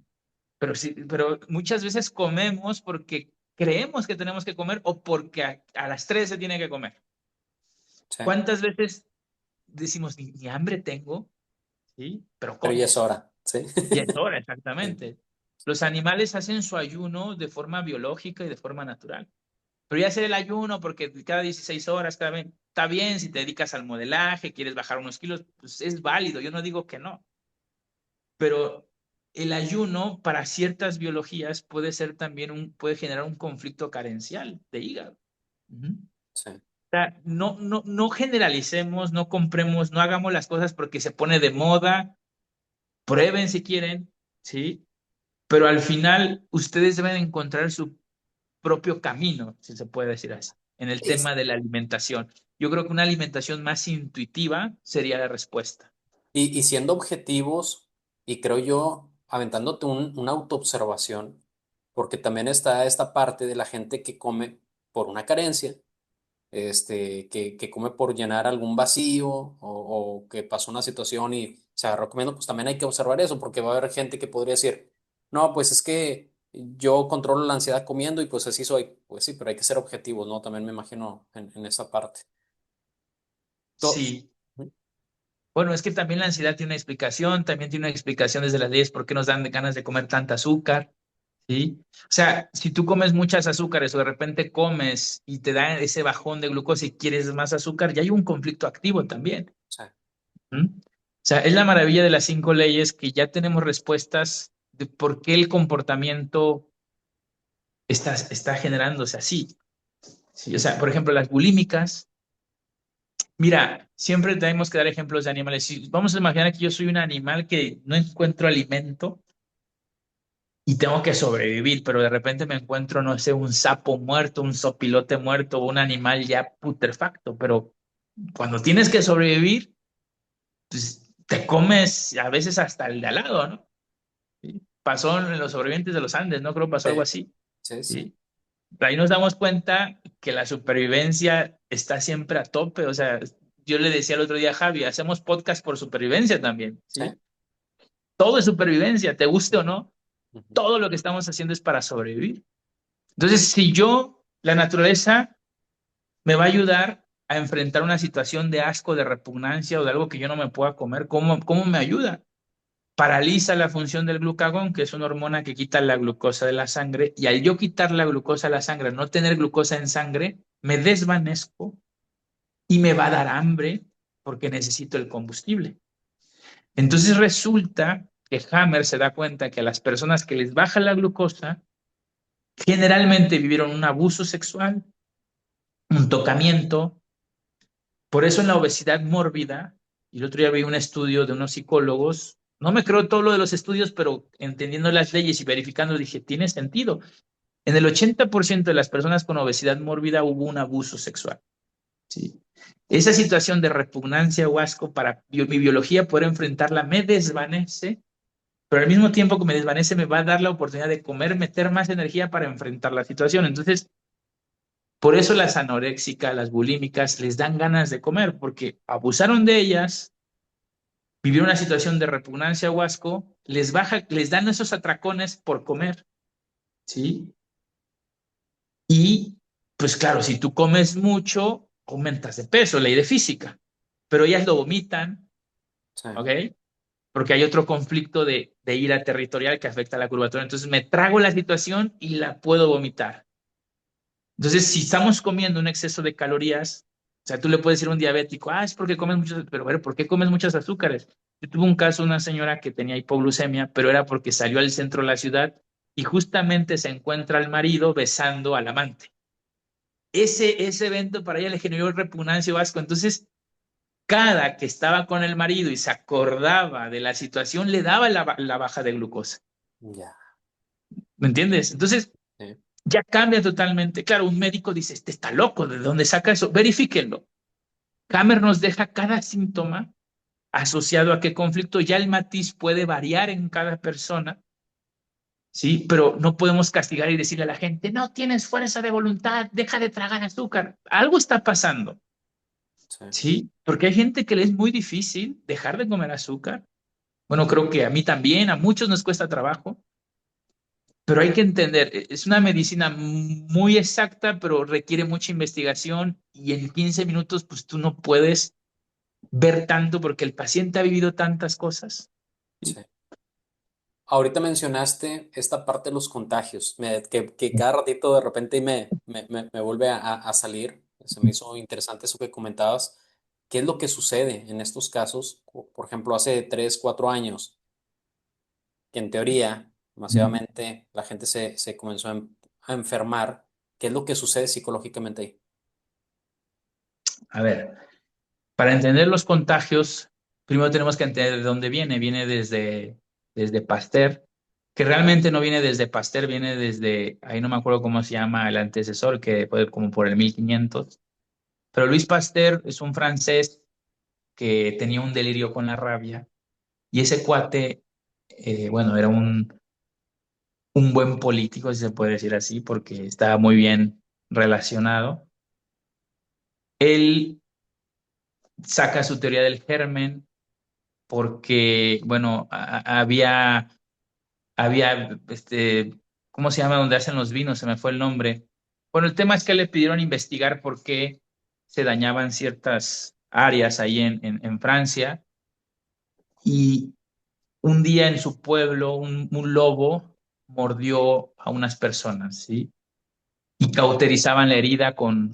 Pero sí, pero muchas veces comemos porque creemos que tenemos que comer o porque a las 3 se tiene que comer. Sí, ¿Cuántas veces decimos, ni hambre tengo? ¿Sí? Pero pero ya es como. hora, ¿sí? Y es hora, Sí, exactamente. Los animales hacen su ayuno de forma biológica y de forma natural. Pero ya hacer el ayuno porque cada 16 horas, cada vez, está bien si te dedicas al modelaje, quieres bajar unos kilos, pues es válido, yo no digo que no. Pero el ayuno para ciertas biologías puede ser también puede generar un conflicto carencial de hígado. Ujú. O sí. sea, no generalicemos, no compremos, no hagamos las cosas porque se pone de moda, prueben si quieren, ¿sí? Pero al final ustedes deben encontrar su propio camino, si se puede decir así, en el Y, tema de la alimentación. Yo creo que una alimentación más intuitiva sería la respuesta. y siendo objetivos, y creo yo, aventándote una autoobservación, porque también está esta parte de la gente que come por una carencia, que come por llenar algún vacío o que pasó una situación y se agarró comiendo, pues también hay que observar eso, porque va a haber gente que podría decir, no, pues es que yo controlo la ansiedad comiendo y pues así soy. Pues sí, pero hay que ser objetivos, ¿no? También me imagino en esa parte. To- Sí. Bueno, es que también la ansiedad tiene una explicación, también tiene una explicación desde las leyes por qué nos dan ganas de comer tanta azúcar, ¿sí? O sea, si tú comes muchas azúcares o de repente comes y te da ese bajón de glucosa y quieres más azúcar, ya hay un conflicto activo también. sí. ¿Mm? O sea, es la maravilla de las 5 leyes que ya tenemos respuestas de por qué el comportamiento está generándose así. ¿Sí? O sea, por ejemplo, las bulímicas. Mira, siempre tenemos que dar ejemplos de animales. Si vamos a imaginar que yo soy un animal que no encuentro alimento y tengo que sobrevivir, pero de repente me encuentro, no sé, un sapo muerto, un sopilote muerto, un animal ya putrefacto, pero cuando tienes que sobrevivir, pues te comes a veces hasta el de al lado, ¿no? ¿Sí? Pasó en los sobrevivientes de los Andes, ¿no? Creo que pasó algo Sí, así. sí, sí. ¿Sí? Ahí nos damos cuenta que la supervivencia está siempre a tope. O sea, yo le decía el otro día a Javi, hacemos podcast por supervivencia también, Sí. ¿sí? Todo es supervivencia, te guste o no, Ujú. todo lo que estamos haciendo es para sobrevivir. Entonces, si yo, la naturaleza me va a ayudar a enfrentar una situación de asco, de repugnancia o de algo que yo no me pueda comer, ¿cómo me ayuda? Paraliza la función del glucagón, que es una hormona que quita la glucosa de la sangre, y al yo quitar la glucosa de la sangre, no tener glucosa en sangre, me desvanezco y me va a dar hambre porque necesito el combustible. Entonces resulta que Hammer se da cuenta que a las personas que les baja la glucosa, generalmente vivieron un abuso sexual, un tocamiento. Por eso en la obesidad mórbida, y el otro día vi un estudio de unos psicólogos, no me creo todo lo de los estudios, pero entendiendo las leyes y verificando, dije, tiene sentido. En el 80% de las personas con obesidad mórbida hubo un abuso sexual. ¿Sí? Esa situación de repugnancia o asco para mi biología poder enfrentarla me desvanece, pero al mismo tiempo que me desvanece me va a dar la oportunidad de comer, meter más energía para enfrentar la situación. Entonces, por eso las anoréxicas, las bulímicas, les dan ganas de comer, porque abusaron de ellas, vivieron una situación de repugnancia o asco, les dan esos atracones por comer, ¿sí? Y pues claro, si tú comes mucho, aumentas de peso, ley de física, pero ellas lo vomitan, Sí. ¿ok? Porque hay otro conflicto de ira territorial que afecta a la curvatura. Entonces me trago la situación y la puedo vomitar. Entonces, si estamos comiendo un exceso de calorías, o sea, tú le puedes decir a un diabético, es porque comes muchos, pero a ver, ¿por qué comes muchos azúcares? Yo tuve un caso de una señora que tenía hipoglucemia, pero era porque salió al centro de la ciudad y justamente se encuentra al marido besando al amante. Ese evento para ella le generó repugnancia o asco. Entonces, cada que estaba con el marido y se acordaba de la situación, le daba la baja de glucosa. Ya. ¿Me entiendes? Entonces, Sí. ya cambia totalmente. Claro, un médico dice, este está loco, ¿de dónde saca eso? Verifíquenlo. Hammer nos deja cada síntoma asociado a qué conflicto, ya el matiz puede variar en cada persona, ¿sí? Pero no podemos castigar y decirle a la gente, no tienes fuerza de voluntad, deja de tragar azúcar. Algo está pasando, Sí. ¿sí? Porque hay gente que le es muy difícil dejar de comer azúcar. Bueno, creo que a mí también, a muchos nos cuesta trabajo. pero hay que entender, es una medicina muy exacta, pero requiere mucha investigación y en 15 minutos pues tú no puedes ver tanto porque el paciente ha vivido tantas cosas. Sí. ¿Sí? Ahorita mencionaste esta parte de los contagios, que cada ratito de repente me vuelve a salir. Se me hizo interesante eso que comentabas. ¿Qué es lo que sucede en estos casos? Por ejemplo, hace 3, 4 años, que en teoría, masivamente, la gente se comenzó a enfermar. ¿Qué es lo que sucede psicológicamente ahí? A ver, para entender los contagios, primero tenemos que entender de dónde viene. Viene desde Pasteur, que realmente no viene desde Pasteur, viene desde, ahí no me acuerdo cómo se llama el antecesor, que fue como por el 1500. Pero Louis Pasteur es un francés que tenía un delirio con la rabia y ese cuate, bueno, era un buen político, si se puede decir así, porque estaba muy bien relacionado. Él saca su teoría del germen porque, bueno, había, ¿cómo se llama? Donde hacen los vinos, se me fue el nombre. Bueno, el tema es que le pidieron investigar por qué se dañaban ciertas áreas ahí en Francia y un día en su pueblo un lobo mordió a unas personas, ¿sí? Y cauterizaban la herida con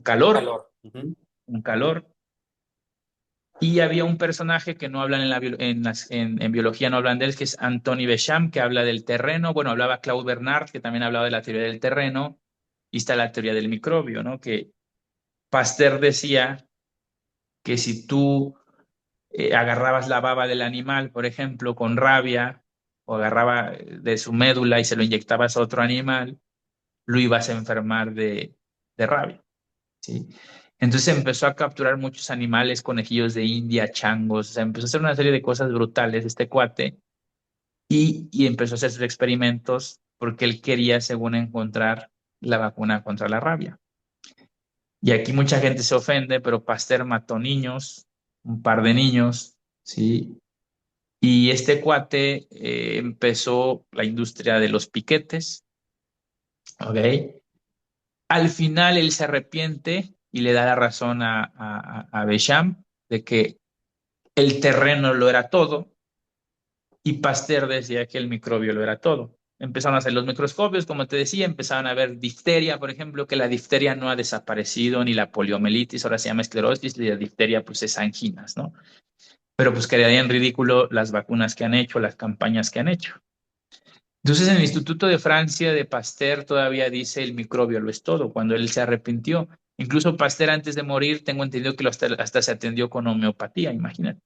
calor, Calor. Ujú. ¿sí? Con calor. Y había un personaje que no hablan en biología, no hablan de él, que es Anthony Béchamp, que habla del terreno. Bueno, hablaba Claude Bernard, que también hablaba de la teoría del terreno. Y está la teoría del microbio, ¿no? Que Pasteur decía que si tú agarrabas la baba del animal, por ejemplo, con rabia, o agarraba de su médula y se lo inyectabas a otro animal, lo ibas a enfermar de rabia, ¿sí? Entonces empezó a capturar muchos animales, conejillos de India, changos, o sea, empezó a hacer una serie de cosas brutales este cuate y empezó a hacer sus experimentos porque él quería, según encontrar la vacuna contra la rabia. Y aquí mucha gente se ofende, pero Pasteur mató niños, un par de niños, ¿sí? Y este cuate empezó la industria de los piquetes, ¿ok? Al final él se arrepiente y le da la razón a Béchamp de que el terreno lo era todo y Pasteur decía que el microbio lo era todo. Empezaron a hacer los microscopios, como te decía, empezaron a ver difteria, por ejemplo, que la difteria no ha desaparecido, ni la poliomielitis, ahora se llama esclerosis, y la difteria pues es anginas, ¿no? Pero pues quedarían ridículo las vacunas que han hecho, las campañas que han hecho. Entonces, en el Instituto de Francia de Pasteur todavía dice el microbio lo es todo, cuando él se arrepintió. Incluso Pasteur antes de morir, tengo entendido que hasta se atendió con homeopatía, imagínate.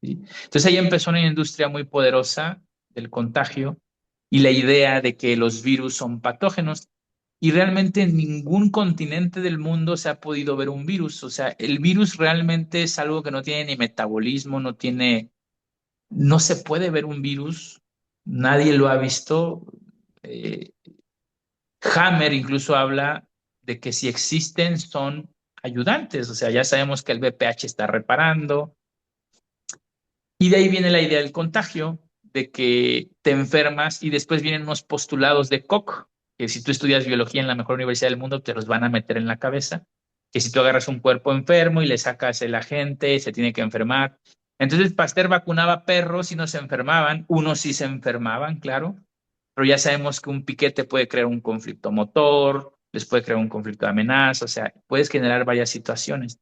¿Sí? Entonces ahí empezó una industria muy poderosa del contagio y la idea de que los virus son patógenos. Y realmente en ningún continente del mundo se ha podido ver un virus. O sea, el virus realmente es algo que no tiene ni metabolismo, no se puede ver un virus, nadie lo ha visto. Eh, Hammer incluso habla de que si existen son ayudantes, o sea, ya sabemos que el VPH está reparando, y de ahí viene la idea del contagio, de que te enfermas y después vienen unos postulados de Koch, que si tú estudias biología en la mejor universidad del mundo, te los van a meter en la cabeza, que si tú agarras un cuerpo enfermo y le sacas el agente, se tiene que enfermar. Entonces Pasteur vacunaba perros y no se enfermaban, unos sí se enfermaban, claro, pero ya sabemos que un piquete puede crear un conflicto motor, les puede crear un conflicto de amenaza, o sea, puedes generar varias situaciones.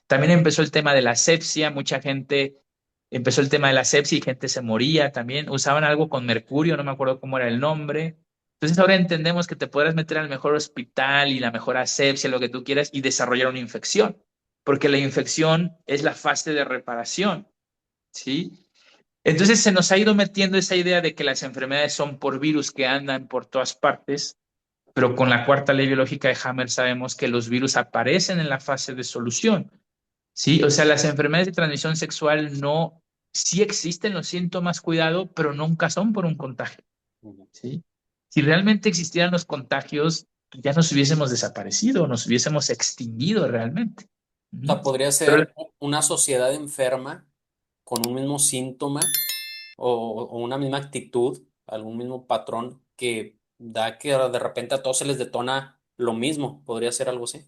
También empezó el tema de la asepsia, mucha gente empezó el tema de la asepsia y gente se moría también. Usaban algo con mercurio, no me acuerdo cómo era el nombre. Entonces ahora entendemos que te podrás meter al mejor hospital y la mejor asepsia, lo que tú quieras, y desarrollar una infección, porque la infección es la fase de reparación, ¿sí? Entonces se nos ha ido metiendo esa idea de que las enfermedades son por virus que andan por todas partes, pero con la cuarta ley biológica de Hammer sabemos que los virus aparecen en la fase de solución. Sí, o sea, las enfermedades de transmisión sexual no, sí existen los síntomas, cuidado, pero nunca son por un contagio, Ujú. ¿sí? Si realmente existieran los contagios, ya nos hubiésemos desaparecido, nos hubiésemos extinguido realmente. O Ujú. sea, podría Pero ser una sociedad enferma con un mismo síntoma o una misma actitud, algún mismo patrón que da que de repente a todos se les detona lo mismo. Podría ser algo así.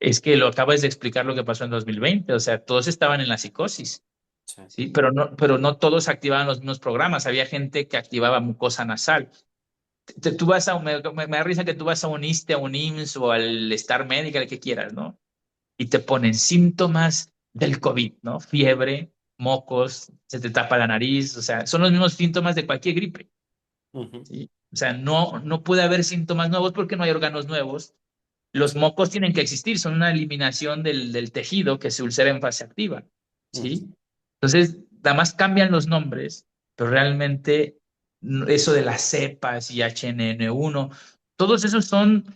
Es que lo acabas de explicar lo que pasó en 2020, o sea, todos estaban en la psicosis, Sí. ¿sí? Pero no todos activaban los mismos programas, había gente que activaba mucosa nasal. Tú vas a, me da risa que tú vas a un ISSSTE, a un IMSS o al Star Medical, el que quieras, ¿no? Y te ponen síntomas del COVID, ¿no? Fiebre, mocos, se te tapa la nariz, o sea, son los mismos síntomas de cualquier gripe, Ujú. ¿sí? O sea, no puede haber síntomas nuevos porque no hay órganos nuevos. Los mocos tienen que existir, son una eliminación del tejido que se ulcera en fase activa, Ujú. ¿sí? Entonces, nada más cambian los nombres, pero realmente eso de las cepas y HNN1, todos esos son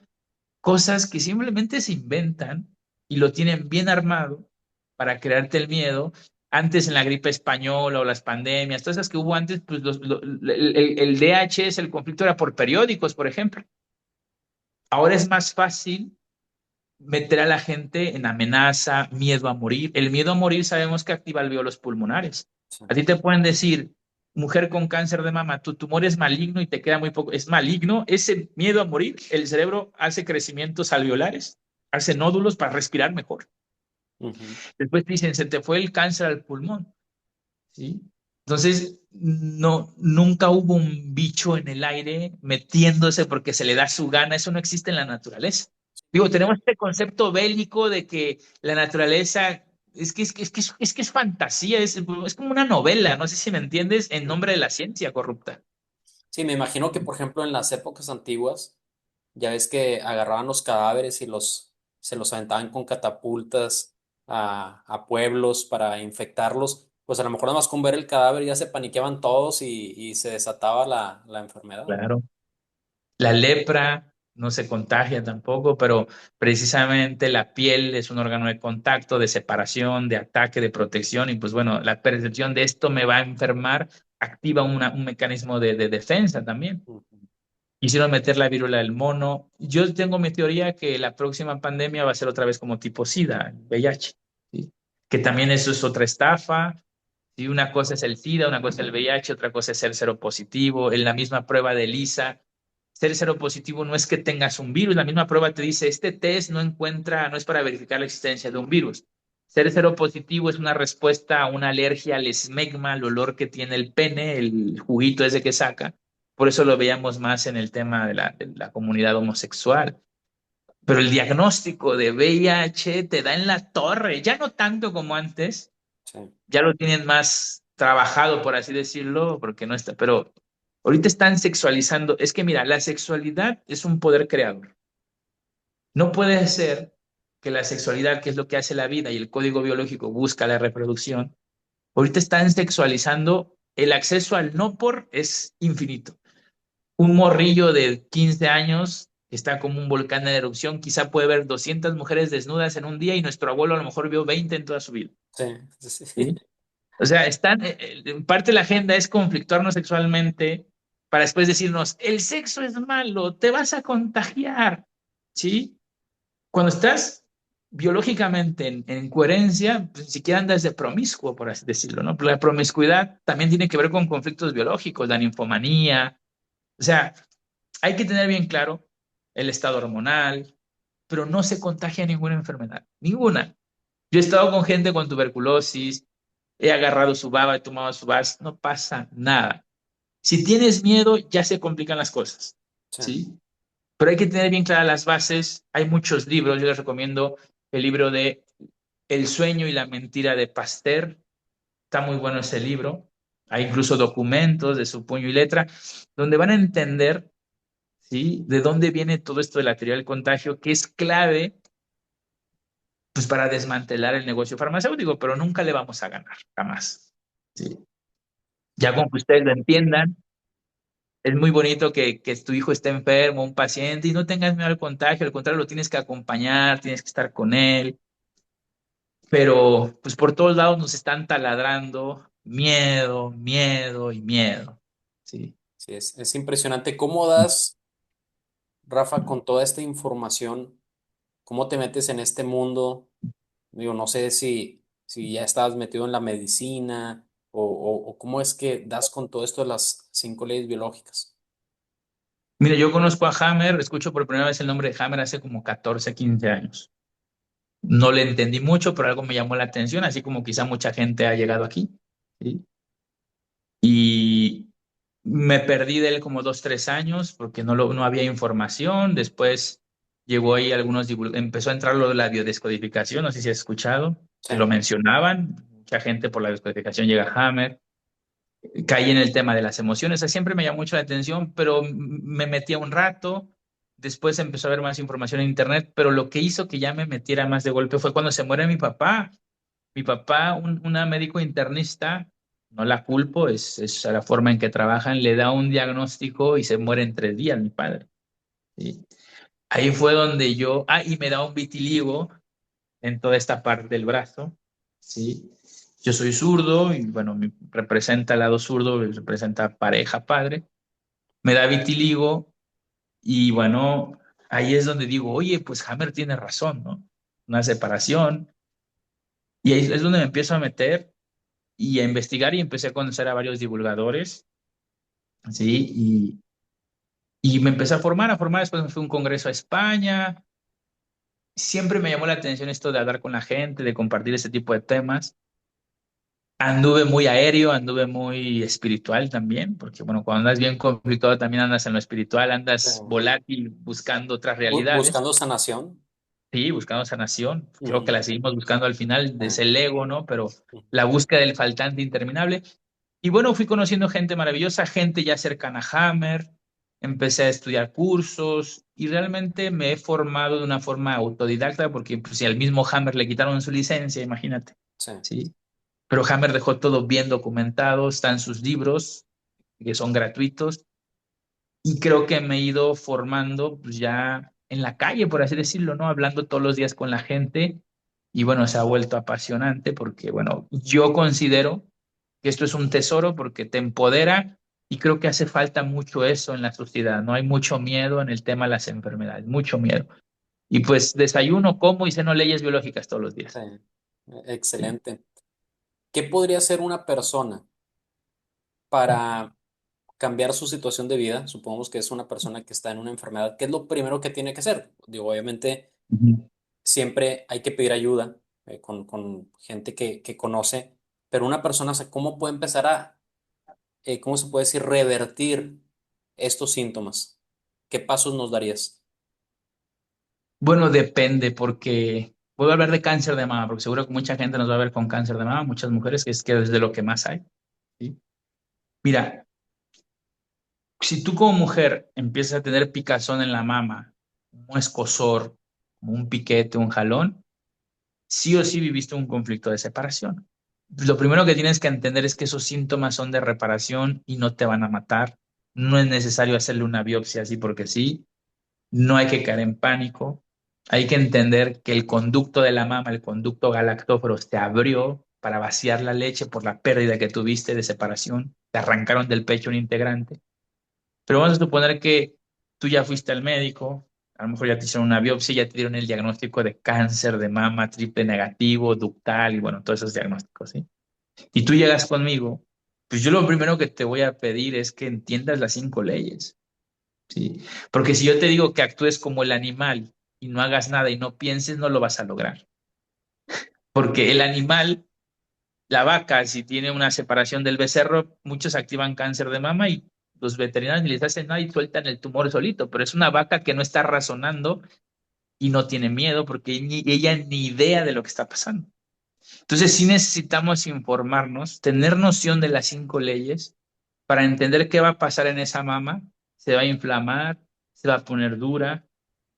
cosas que simplemente se inventan y lo tienen bien armado para crearte el miedo. Antes en la gripe española o las pandemias, todas esas que hubo antes, pues el DH, el conflicto era por periódicos, por ejemplo. Ahora es más fácil meter a la gente en amenaza, miedo a morir. El miedo a morir sabemos que activa alveolos pulmonares. Sí. A ti te pueden decir, mujer con cáncer de mama, tu tumor es maligno y te queda muy poco. Es maligno, ese miedo a morir, el cerebro hace crecimientos alveolares, hace nódulos para respirar mejor. Ujú. Después te dicen, se te fue el cáncer al pulmón, ¿sí? Entonces, no, nunca hubo un bicho en el aire metiéndose porque se le da su gana. Eso no existe en la naturaleza. Digo, tenemos este concepto bélico de que la naturaleza es que es fantasía, es como una novela, no sé si me entiendes, en nombre de la ciencia corrupta. Sí, me imagino que, por ejemplo, en las épocas antiguas, ya ves que agarraban los cadáveres y se los aventaban con catapultas a pueblos para infectarlos. Pues a lo mejor nada más con ver el cadáver ya se paniqueaban todos y se desataba la enfermedad. Claro. La lepra no se contagia tampoco, pero precisamente la piel es un órgano de contacto, de separación, de ataque, de protección, y pues bueno, la percepción de esto me va a enfermar activa un mecanismo de defensa también. Ujú. Quisieron meter la viruela del mono. Yo tengo mi teoría que la próxima pandemia va a ser otra vez como tipo SIDA, VIH, ¿sí? Que también eso es otra estafa. ¿Sí? Una cosa es el SIDA, una cosa es el VIH, otra cosa es ser seropositivo. En la misma prueba de ELISA, ser seropositivo no es que tengas un virus. La misma prueba te dice, este test no encuentra, no es para verificar la existencia de un virus. Ser seropositivo es una respuesta a una alergia al esmegma, al olor que tiene el pene, el juguito ese que saca. Por eso lo veíamos más en el tema de la comunidad homosexual. Pero el diagnóstico de VIH te da en la torre, ya no tanto como antes, Sí, ya lo tienen más trabajado, por así decirlo, porque no está, pero ahorita están sexualizando. Es que mira, la sexualidad es un poder creador. No puede ser que la sexualidad, que es lo que hace la vida y el código biológico busca la reproducción, ahorita están sexualizando el acceso al no por es infinito. Un morrillo de 15 años está como un volcán en erupción, quizá puede ver 200 mujeres desnudas en un día y nuestro abuelo a lo mejor vio 20 en toda su vida. sí, sí, sí. ¿Sí? O sea, parte de la agenda es conflictuarnos sexualmente para después decirnos, el sexo es malo, te vas a contagiar, ¿sí? Cuando estás biológicamente en coherencia, pues, ni siquiera andas de promiscuo, por así decirlo, ¿no? Pero la promiscuidad también tiene que ver con conflictos biológicos, la ninfomanía, o sea, hay que tener bien claro el estado hormonal, pero no se contagia ninguna enfermedad, ninguna. Yo he estado con gente con tuberculosis, he agarrado su baba, he tomado su vas, no pasa nada. Si tienes miedo, ya se complican las cosas, Sí, ¿sí? Pero hay que tener bien claras las bases. Hay muchos libros, yo les recomiendo el libro de El sueño y la mentira de Pasteur. Está muy bueno ese libro. Hay incluso documentos de su puño y letra donde van a entender, ¿sí? De dónde viene todo esto de la teoría del contagio, que es clave pues, para desmantelar el negocio farmacéutico, pero nunca le vamos a ganar, jamás. ¿Sí? Ya con que ustedes lo entiendan, es muy bonito que tu hijo esté enfermo, un paciente, y no tengas miedo al contagio, al contrario, lo tienes que acompañar, tienes que estar con él, pero pues por todos lados nos están taladrando miedo, miedo y miedo. Sí, sí, es impresionante cómo das, Rafa, con toda esta información, cómo te metes en este mundo. Digo, no sé si ya estabas metido en la medicina o cómo es que das con todo esto de las 5 leyes biológicas? Mira, yo conozco a Hammer, escucho por primera vez el nombre de Hammer hace como 14, 15 años. No le entendí mucho, pero algo me llamó la atención, así como quizá mucha gente ha llegado aquí. ¿Sí? Y me perdí de él como 2, 3 años porque no había información. Después llegó ahí empezó a entrar lo de la biodescodificación, no sé si has escuchado, que lo Sí, mencionaban. Mucha gente por la descodificación llega a Hammer. Caí en el tema de las emociones, o sea, siempre me llamó mucho la atención, pero me metí a un rato. Después empezó a haber más información en internet, pero lo que hizo que ya me metiera más de golpe fue cuando se muere mi papá. Mi papá, una médico internista, no la culpo, es la forma en que trabajan, le da un diagnóstico y se muere en 3 días mi padre. ¿Sí? Ahí fue donde y me da un vitiligo en toda esta parte del brazo. ¿Sí? Yo soy zurdo y bueno, representa el lado zurdo, representa pareja, padre. Me da vitiligo y bueno, ahí es donde digo, oye, pues Hammer tiene razón, ¿no? Una separación. Y ahí es donde me empiezo a meter y a investigar y empecé a conocer a varios divulgadores, ¿sí? Y me empecé a formar, después me fui a un congreso a España. Siempre me llamó la atención esto de hablar con la gente, de compartir ese tipo de temas. Anduve muy aéreo, anduve muy espiritual también, porque bueno, cuando andas bien conflictuado también andas en lo espiritual, sí. andas volátil buscando otras realidades, Buscando sanación. sí, buscando sanación. Creo que Ujú, la seguimos buscando al final, sí, desde el ego, ¿no? Pero ujú, la búsqueda del faltante interminable. Y bueno, fui conociendo gente maravillosa, gente ya cercana a Hammer, empecé a estudiar cursos y realmente me he formado de una forma autodidacta porque pues, si al mismo Hammer le quitaron su licencia, imagínate, sí, ¿sí? Pero Hammer dejó todo bien documentado, están sus libros, que son gratuitos, y creo que me he ido formando pues, ya en la calle, por así decirlo, ¿no? Hablando todos los días con la gente y bueno, se ha vuelto apasionante porque, bueno, yo considero que esto es un tesoro porque te empodera y creo que hace falta mucho eso en la sociedad, ¿no? Hay mucho miedo en el tema de las enfermedades, mucho miedo. Y pues desayuno, como y ceno leyes biológicas todos los sí. días. Sí. Excelente. ¿Qué podría hacer una persona para cambiar su situación de vida? Supongamos que es una persona que está en una enfermedad. ¿Qué es lo primero que tiene que hacer? Digo, obviamente, Ujú. siempre hay que pedir ayuda con gente que conoce, pero una persona, o sea, ¿cómo puede empezar cómo se puede decir, revertir estos síntomas? ¿Qué pasos nos darías? Bueno, depende porque puedo hablar de cáncer de mama, porque seguro que mucha gente nos va a ver con cáncer de mama, muchas mujeres, que es de lo que más hay. ¿Sí? Mira, si tú como mujer empiezas a tener picazón en la mama, un escozor, un piquete, un jalón, sí o sí viviste un conflicto de separación. Lo primero que tienes que entender es que esos síntomas son de reparación y no te van a matar. No es necesario hacerle una biopsia así porque sí. No hay que caer en pánico. Hay que entender que el conducto de la mama, el conducto galactóforo, se abrió para vaciar la leche por la pérdida que tuviste de separación. Te arrancaron del pecho un integrante. Pero vamos a suponer que tú ya fuiste al médico, a lo mejor ya te hicieron una biopsia, ya te dieron el diagnóstico de cáncer de mama triple negativo, ductal y bueno, todos esos diagnósticos, ¿sí? Y tú llegas conmigo, pues yo lo primero que te voy a pedir es que entiendas las 5 leyes, ¿sí? Porque si yo te digo que actúes como el animal y no hagas nada y no pienses, no lo vas a lograr. Porque el animal, la vaca, si tiene una separación del becerro, muchos activan cáncer de mama y los veterinarios ni les hacen nada y sueltan el tumor solito, pero es una vaca que no está razonando y no tiene miedo porque ella ni idea de lo que está pasando. Entonces sí necesitamos informarnos, tener noción de las 5 leyes para entender qué va a pasar en esa mama. Se va a inflamar, se va a poner dura,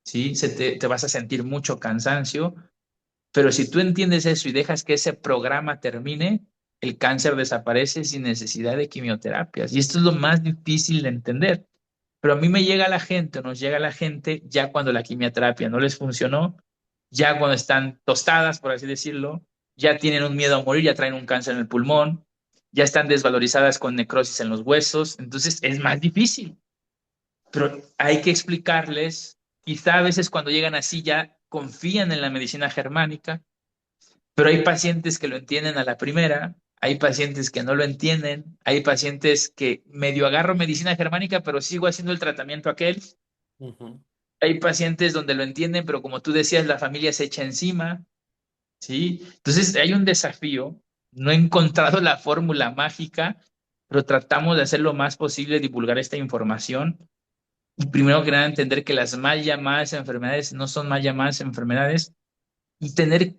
¿sí? Te vas a sentir mucho cansancio, pero si tú entiendes eso y dejas que ese programa termine, el cáncer desaparece sin necesidad de quimioterapias. Y esto es lo más difícil de entender. Pero a mí me llega la gente, o nos llega la gente ya cuando la quimioterapia no les funcionó, ya cuando están tostadas, por así decirlo, ya tienen un miedo a morir, ya traen un cáncer en el pulmón, ya están desvalorizadas con necrosis en los huesos, entonces es más difícil. Pero hay que explicarles, quizá a veces cuando llegan así ya confían en la medicina germánica, pero hay pacientes que lo entienden a la primera, hay pacientes que no lo entienden, hay pacientes que medio agarro medicina germánica, pero sigo haciendo el tratamiento aquel. Ujú, Hay pacientes donde lo entienden, pero como tú decías, la familia se echa encima, ¿sí? Entonces hay un desafío. No he encontrado la fórmula mágica, pero tratamos de hacer lo más posible, divulgar esta información. Y primero que nada, entender que las mal llamadas enfermedades no son mal llamadas enfermedades y tener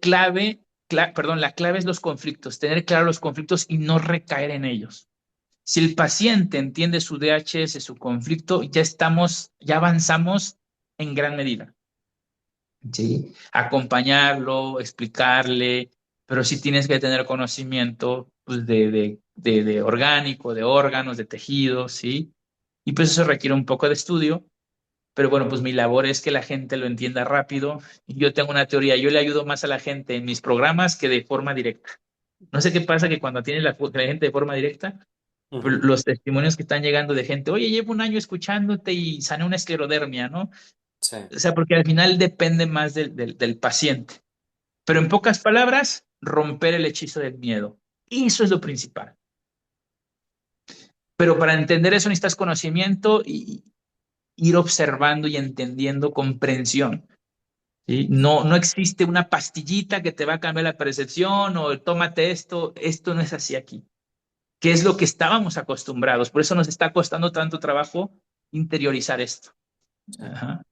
perdón, la clave es los conflictos, tener claro los conflictos y no recaer en ellos. Si el paciente entiende su DHS, su conflicto, ya avanzamos en gran medida. ¿Sí? Acompañarlo, explicarle, pero sí tienes que tener conocimiento pues, de orgánico, de órganos, de tejidos, ¿sí? Y pues eso requiere un poco de estudio, pero bueno, pues mi labor es que la gente lo entienda rápido. Y yo tengo una teoría, yo le ayudo más a la gente en mis programas que de forma directa. No sé qué pasa que cuando tienes la gente de forma directa, pues, ujú. los testimonios que están llegando de gente, oye, llevo un año escuchándote y sané una esclerodermia, ¿no? Sí, O sea, porque al final depende más del paciente. Pero en pocas palabras, romper el hechizo del miedo. Y eso es lo principal. Pero para entender eso necesitas conocimiento y ir observando y entendiendo comprensión. ¿Sí? No, no existe una pastillita que te va a cambiar la percepción o tómate esto. Esto no es así aquí. ¿Qué es lo que estábamos acostumbrados? Por eso nos está costando tanto trabajo interiorizar esto. sí. Ajá.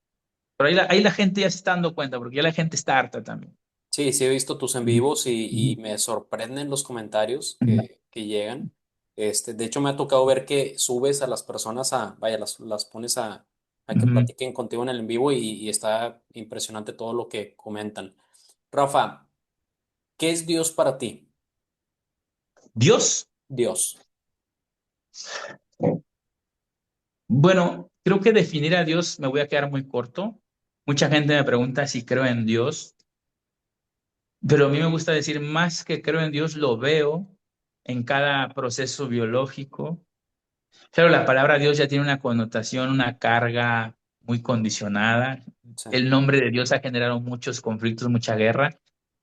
Pero ahí la gente ya se está dando cuenta, porque ya la gente está harta también. Sí, sí he visto tus en Ujú, vivos y ujú, me sorprenden los comentarios ujú, que llegan. De hecho, me ha tocado ver que subes a las personas vaya, las pones a que ujú. platiquen contigo en el en vivo y está impresionante todo lo que comentan. Rafa, ¿qué es Dios para ti? Dios. Dios. Bueno, creo que definir a Dios me voy a quedar muy corto. Mucha gente me pregunta si creo en Dios, pero a mí me gusta decir más que creo en Dios, lo veo en cada proceso biológico. Claro, la palabra Dios ya tiene una connotación, una carga muy condicionada. Sí, El nombre de Dios ha generado muchos conflictos, mucha guerra.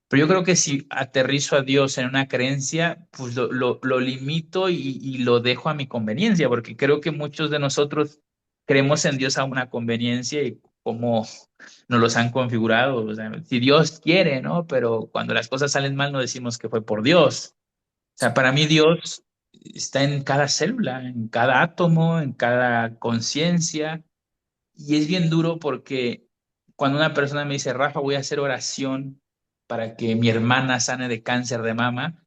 Pero yo creo que si aterrizo a Dios en una creencia, pues lo limito y lo dejo a mi conveniencia, porque creo que muchos de nosotros creemos en Dios a una conveniencia y como nos los han configurado. O sea, si Dios quiere, ¿no? Pero cuando las cosas salen mal, no decimos que fue por Dios. O sí, sea, para mí Dios está en cada célula, en cada átomo, en cada conciencia. Y es bien duro porque cuando una persona me dice, Rafa, voy a hacer oración para que mi hermana sane de cáncer de mama,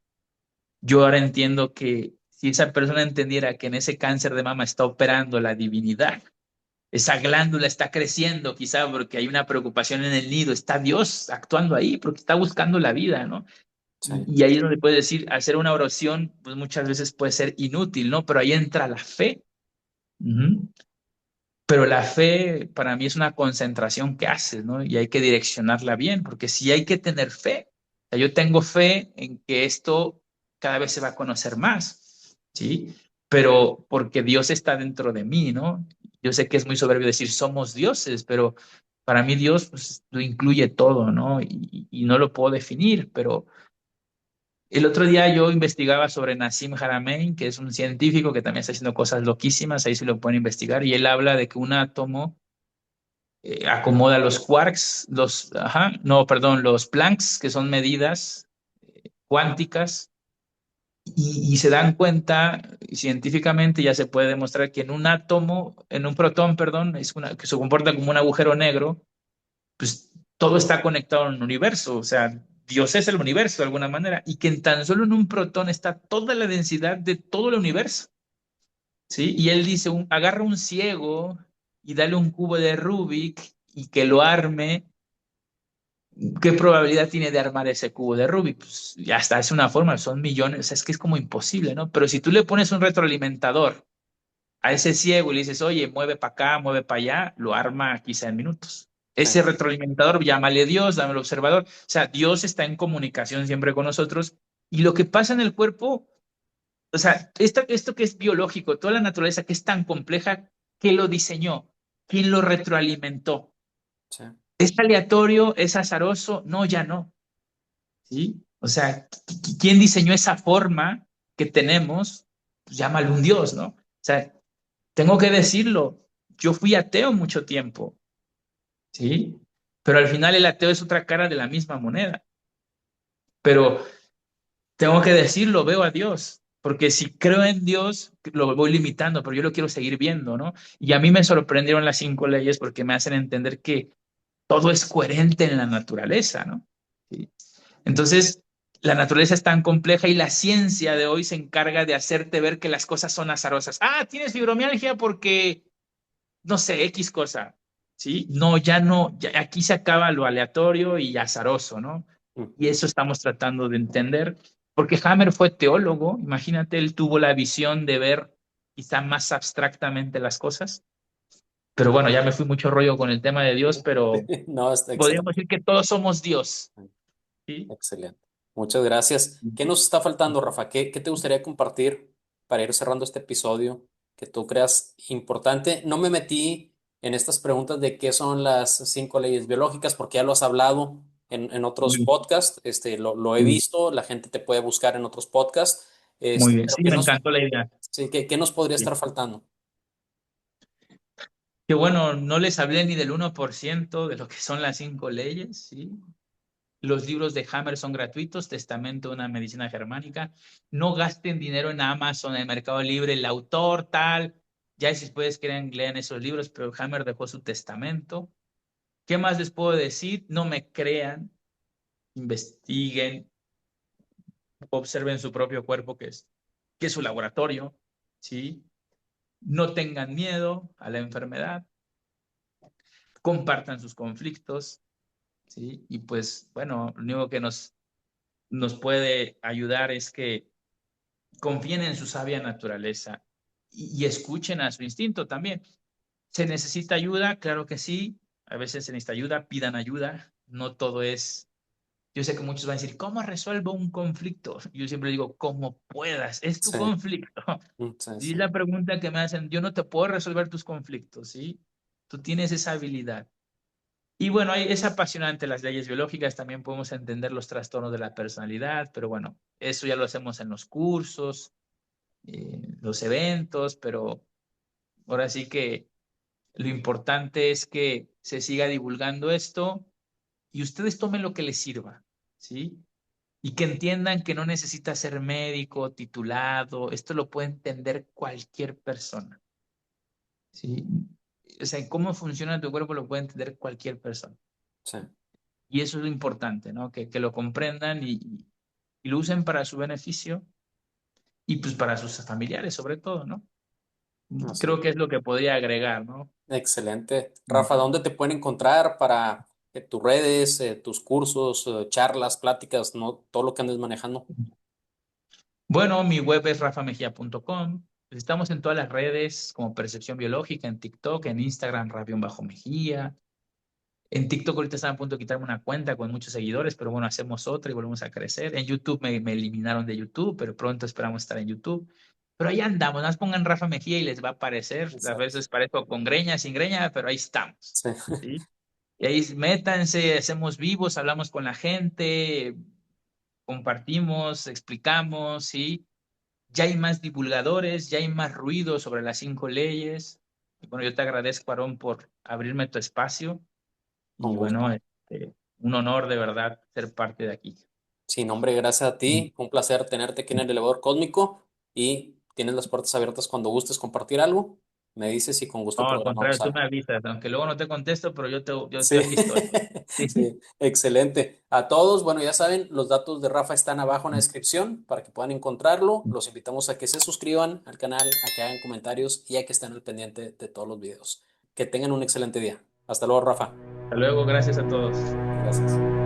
yo ahora entiendo que si esa persona entendiera que en ese cáncer de mama está operando la divinidad, esa glándula está creciendo, quizá porque hay una preocupación en el nido, está Dios actuando ahí porque está buscando la vida, ¿no? sí, Y ahí es donde puedes decir, hacer una oración, pues muchas veces puede ser inútil, ¿no? Pero ahí entra la fe. Ujú. Pero la fe para mí es una concentración que haces, ¿no? Y hay que direccionarla bien, porque sí hay que tener fe. O sea, yo tengo fe en que esto cada vez se va a conocer más, ¿sí? Pero porque Dios está dentro de mí, ¿no? Yo sé que es muy soberbio decir somos dioses, pero para mí Dios pues, lo incluye todo, ¿no? Y no lo puedo definir, pero el otro día yo investigaba sobre Nassim Haramein, que es un científico que también está haciendo cosas loquísimas, ahí se lo pueden investigar, y él habla de que un átomo acomoda los quarks, no, perdón, los Plancks, que son medidas cuánticas, y se dan cuenta, científicamente ya se puede demostrar que en un átomo, en un protón, perdón, que se comporta como un agujero negro, pues todo está conectado en el universo, o sea, Dios es el universo de alguna manera, y que en tan solo en un protón está toda la densidad de todo el universo, ¿sí? Y él dice, agarra un ciego y dale un cubo de Rubik y que lo arme. ¿Qué probabilidad tiene de armar ese cubo de Rubik? Pues ya está, es una forma, son millones, o sea, es que es como imposible, ¿no? Pero si tú le pones un retroalimentador a ese ciego y le dices, oye, mueve para acá, mueve para allá, lo arma quizá en minutos. sí, Ese retroalimentador, llámale Dios, dame el observador. O sea, Dios está en comunicación siempre con nosotros. Y lo que pasa en el cuerpo, o sea, esto que es biológico, toda la naturaleza que es tan compleja, ¿quién lo diseñó? ¿Quién lo retroalimentó? sí, ¿Es aleatorio? ¿Es azaroso? No, ya no. ¿Sí? O sea, ¿quién diseñó esa forma? que tenemos, pues llámale un Dios, ¿no? O sea, tengo que decirlo, yo fui ateo mucho tiempo, ¿sí? Pero al final el ateo es otra cara de la misma moneda. Pero tengo que decirlo, veo a Dios, porque si creo en Dios, lo voy limitando, pero yo lo quiero seguir viendo, ¿no? Y a mí me sorprendieron las 5 leyes porque me hacen entender que todo es coherente en la naturaleza, ¿no? ¿Sí? Entonces, la naturaleza es tan compleja y la ciencia de hoy se encarga de hacerte ver que las cosas son azarosas. Ah, tienes fibromialgia porque, no sé, X cosa, ¿sí? No, ya no, ya, aquí se acaba lo aleatorio y azaroso, ¿no? Y Ujú. eso estamos tratando de entender, porque Hammer fue teólogo, imagínate, él tuvo la visión de ver quizá más abstractamente las cosas, pero bueno, ya me fui mucho rollo con el tema de Dios, pero No, está podríamos excelente. decir que todos somos Dios, ¿sí? Excelente. Muchas gracias. ¿Qué nos está faltando, Rafa? ¿Qué te gustaría compartir para ir cerrando este episodio que tú creas importante? No me metí en estas preguntas de qué son las 5 leyes biológicas, porque ya lo has hablado en otros Muy podcasts. Lo he bien, visto, la gente te puede buscar en otros podcasts. muy bien. Pero Sí, me encantó la idea. sí, ¿qué nos podría Sí. estar faltando? Que bueno, no les hablé ni del 1% de lo que son las 5 leyes, ¿sí? Los libros de Hammer son gratuitos, Testamento de una medicina germánica. No gasten dinero en Amazon, en el Mercado Libre, el autor tal. Ya si ustedes quieren, lean esos libros, pero Hammer dejó su testamento. ¿Qué más les puedo decir? No me crean, investiguen, observen su propio cuerpo, que es su laboratorio, ¿sí? No tengan miedo a la enfermedad, compartan sus conflictos, ¿sí? Y pues, bueno, lo único que nos puede ayudar es que confíen en su sabia naturaleza y escuchen a su instinto también. ¿Se necesita ayuda? Claro que sí. A veces se necesita ayuda, pidan ayuda. No todo es... Yo sé que muchos van a decir, ¿cómo resuelvo un conflicto? Yo siempre digo, como puedas, es tu Sí, conflicto. sí, Y es sí. la pregunta que me hacen, yo no te puedo resolver tus conflictos, ¿sí? Tú tienes esa habilidad. Y bueno, es apasionante las leyes biológicas, también podemos entender los trastornos de la personalidad, pero bueno, eso ya lo hacemos en los cursos, los eventos, pero ahora sí que lo importante es que se siga divulgando esto y ustedes tomen lo que les sirva, ¿sí? Y que entiendan que no necesita ser médico, titulado, esto lo puede entender cualquier persona, ¿sí? O sea, cómo funciona tu cuerpo lo puede entender cualquier persona. Sí, Y eso es lo importante, ¿no? Que lo comprendan y lo usen para su beneficio y pues para sus familiares sobre todo, ¿no? así. Creo que es lo que podría agregar, ¿no? Excelente. Rafa, ¿dónde te pueden encontrar para tus redes, tus cursos, charlas, pláticas, no, todo lo que andes manejando? Bueno, mi web es rafamejía.com. Estamos en todas las redes como Percepción Biológica, en TikTok, en Instagram, Rabión Bajo Mejía. En TikTok ahorita están a punto de quitarme una cuenta con muchos seguidores, pero bueno, hacemos otra y volvemos a crecer. En YouTube me eliminaron de YouTube, pero pronto esperamos estar en YouTube. Pero ahí andamos, nada más pongan Rafa Mejía y les va a aparecer. A Exacto. veces parezco con greña, sin greña, pero ahí estamos. Sí. ¿Sí? Y ahí métanse, hacemos vivos, hablamos con la gente, compartimos, explicamos, ¿sí? Ya hay más divulgadores, ya hay más ruido sobre las 5 leyes. Y bueno, yo te agradezco, Aarón, por abrirme tu espacio. Con Y gusto. bueno, un honor de verdad ser parte de aquí. Sin hombre, gracias a ti. Un placer tenerte aquí en el elevador cósmico y tienes las puertas abiertas cuando gustes compartir algo. Me dices y con gusto No, al programamos contrario, tú me algo. avisas, aunque luego no te contesto, pero yo Sí, aquí estoy. Sí. sí, excelente. A todos, bueno, ya saben, los datos de Rafa están abajo en la descripción para que puedan encontrarlo. Los invitamos a que se suscriban al canal, a que hagan comentarios y a que estén al pendiente de todos los videos. Que tengan un excelente día. Hasta luego, Rafa. Hasta luego, gracias a todos. Gracias.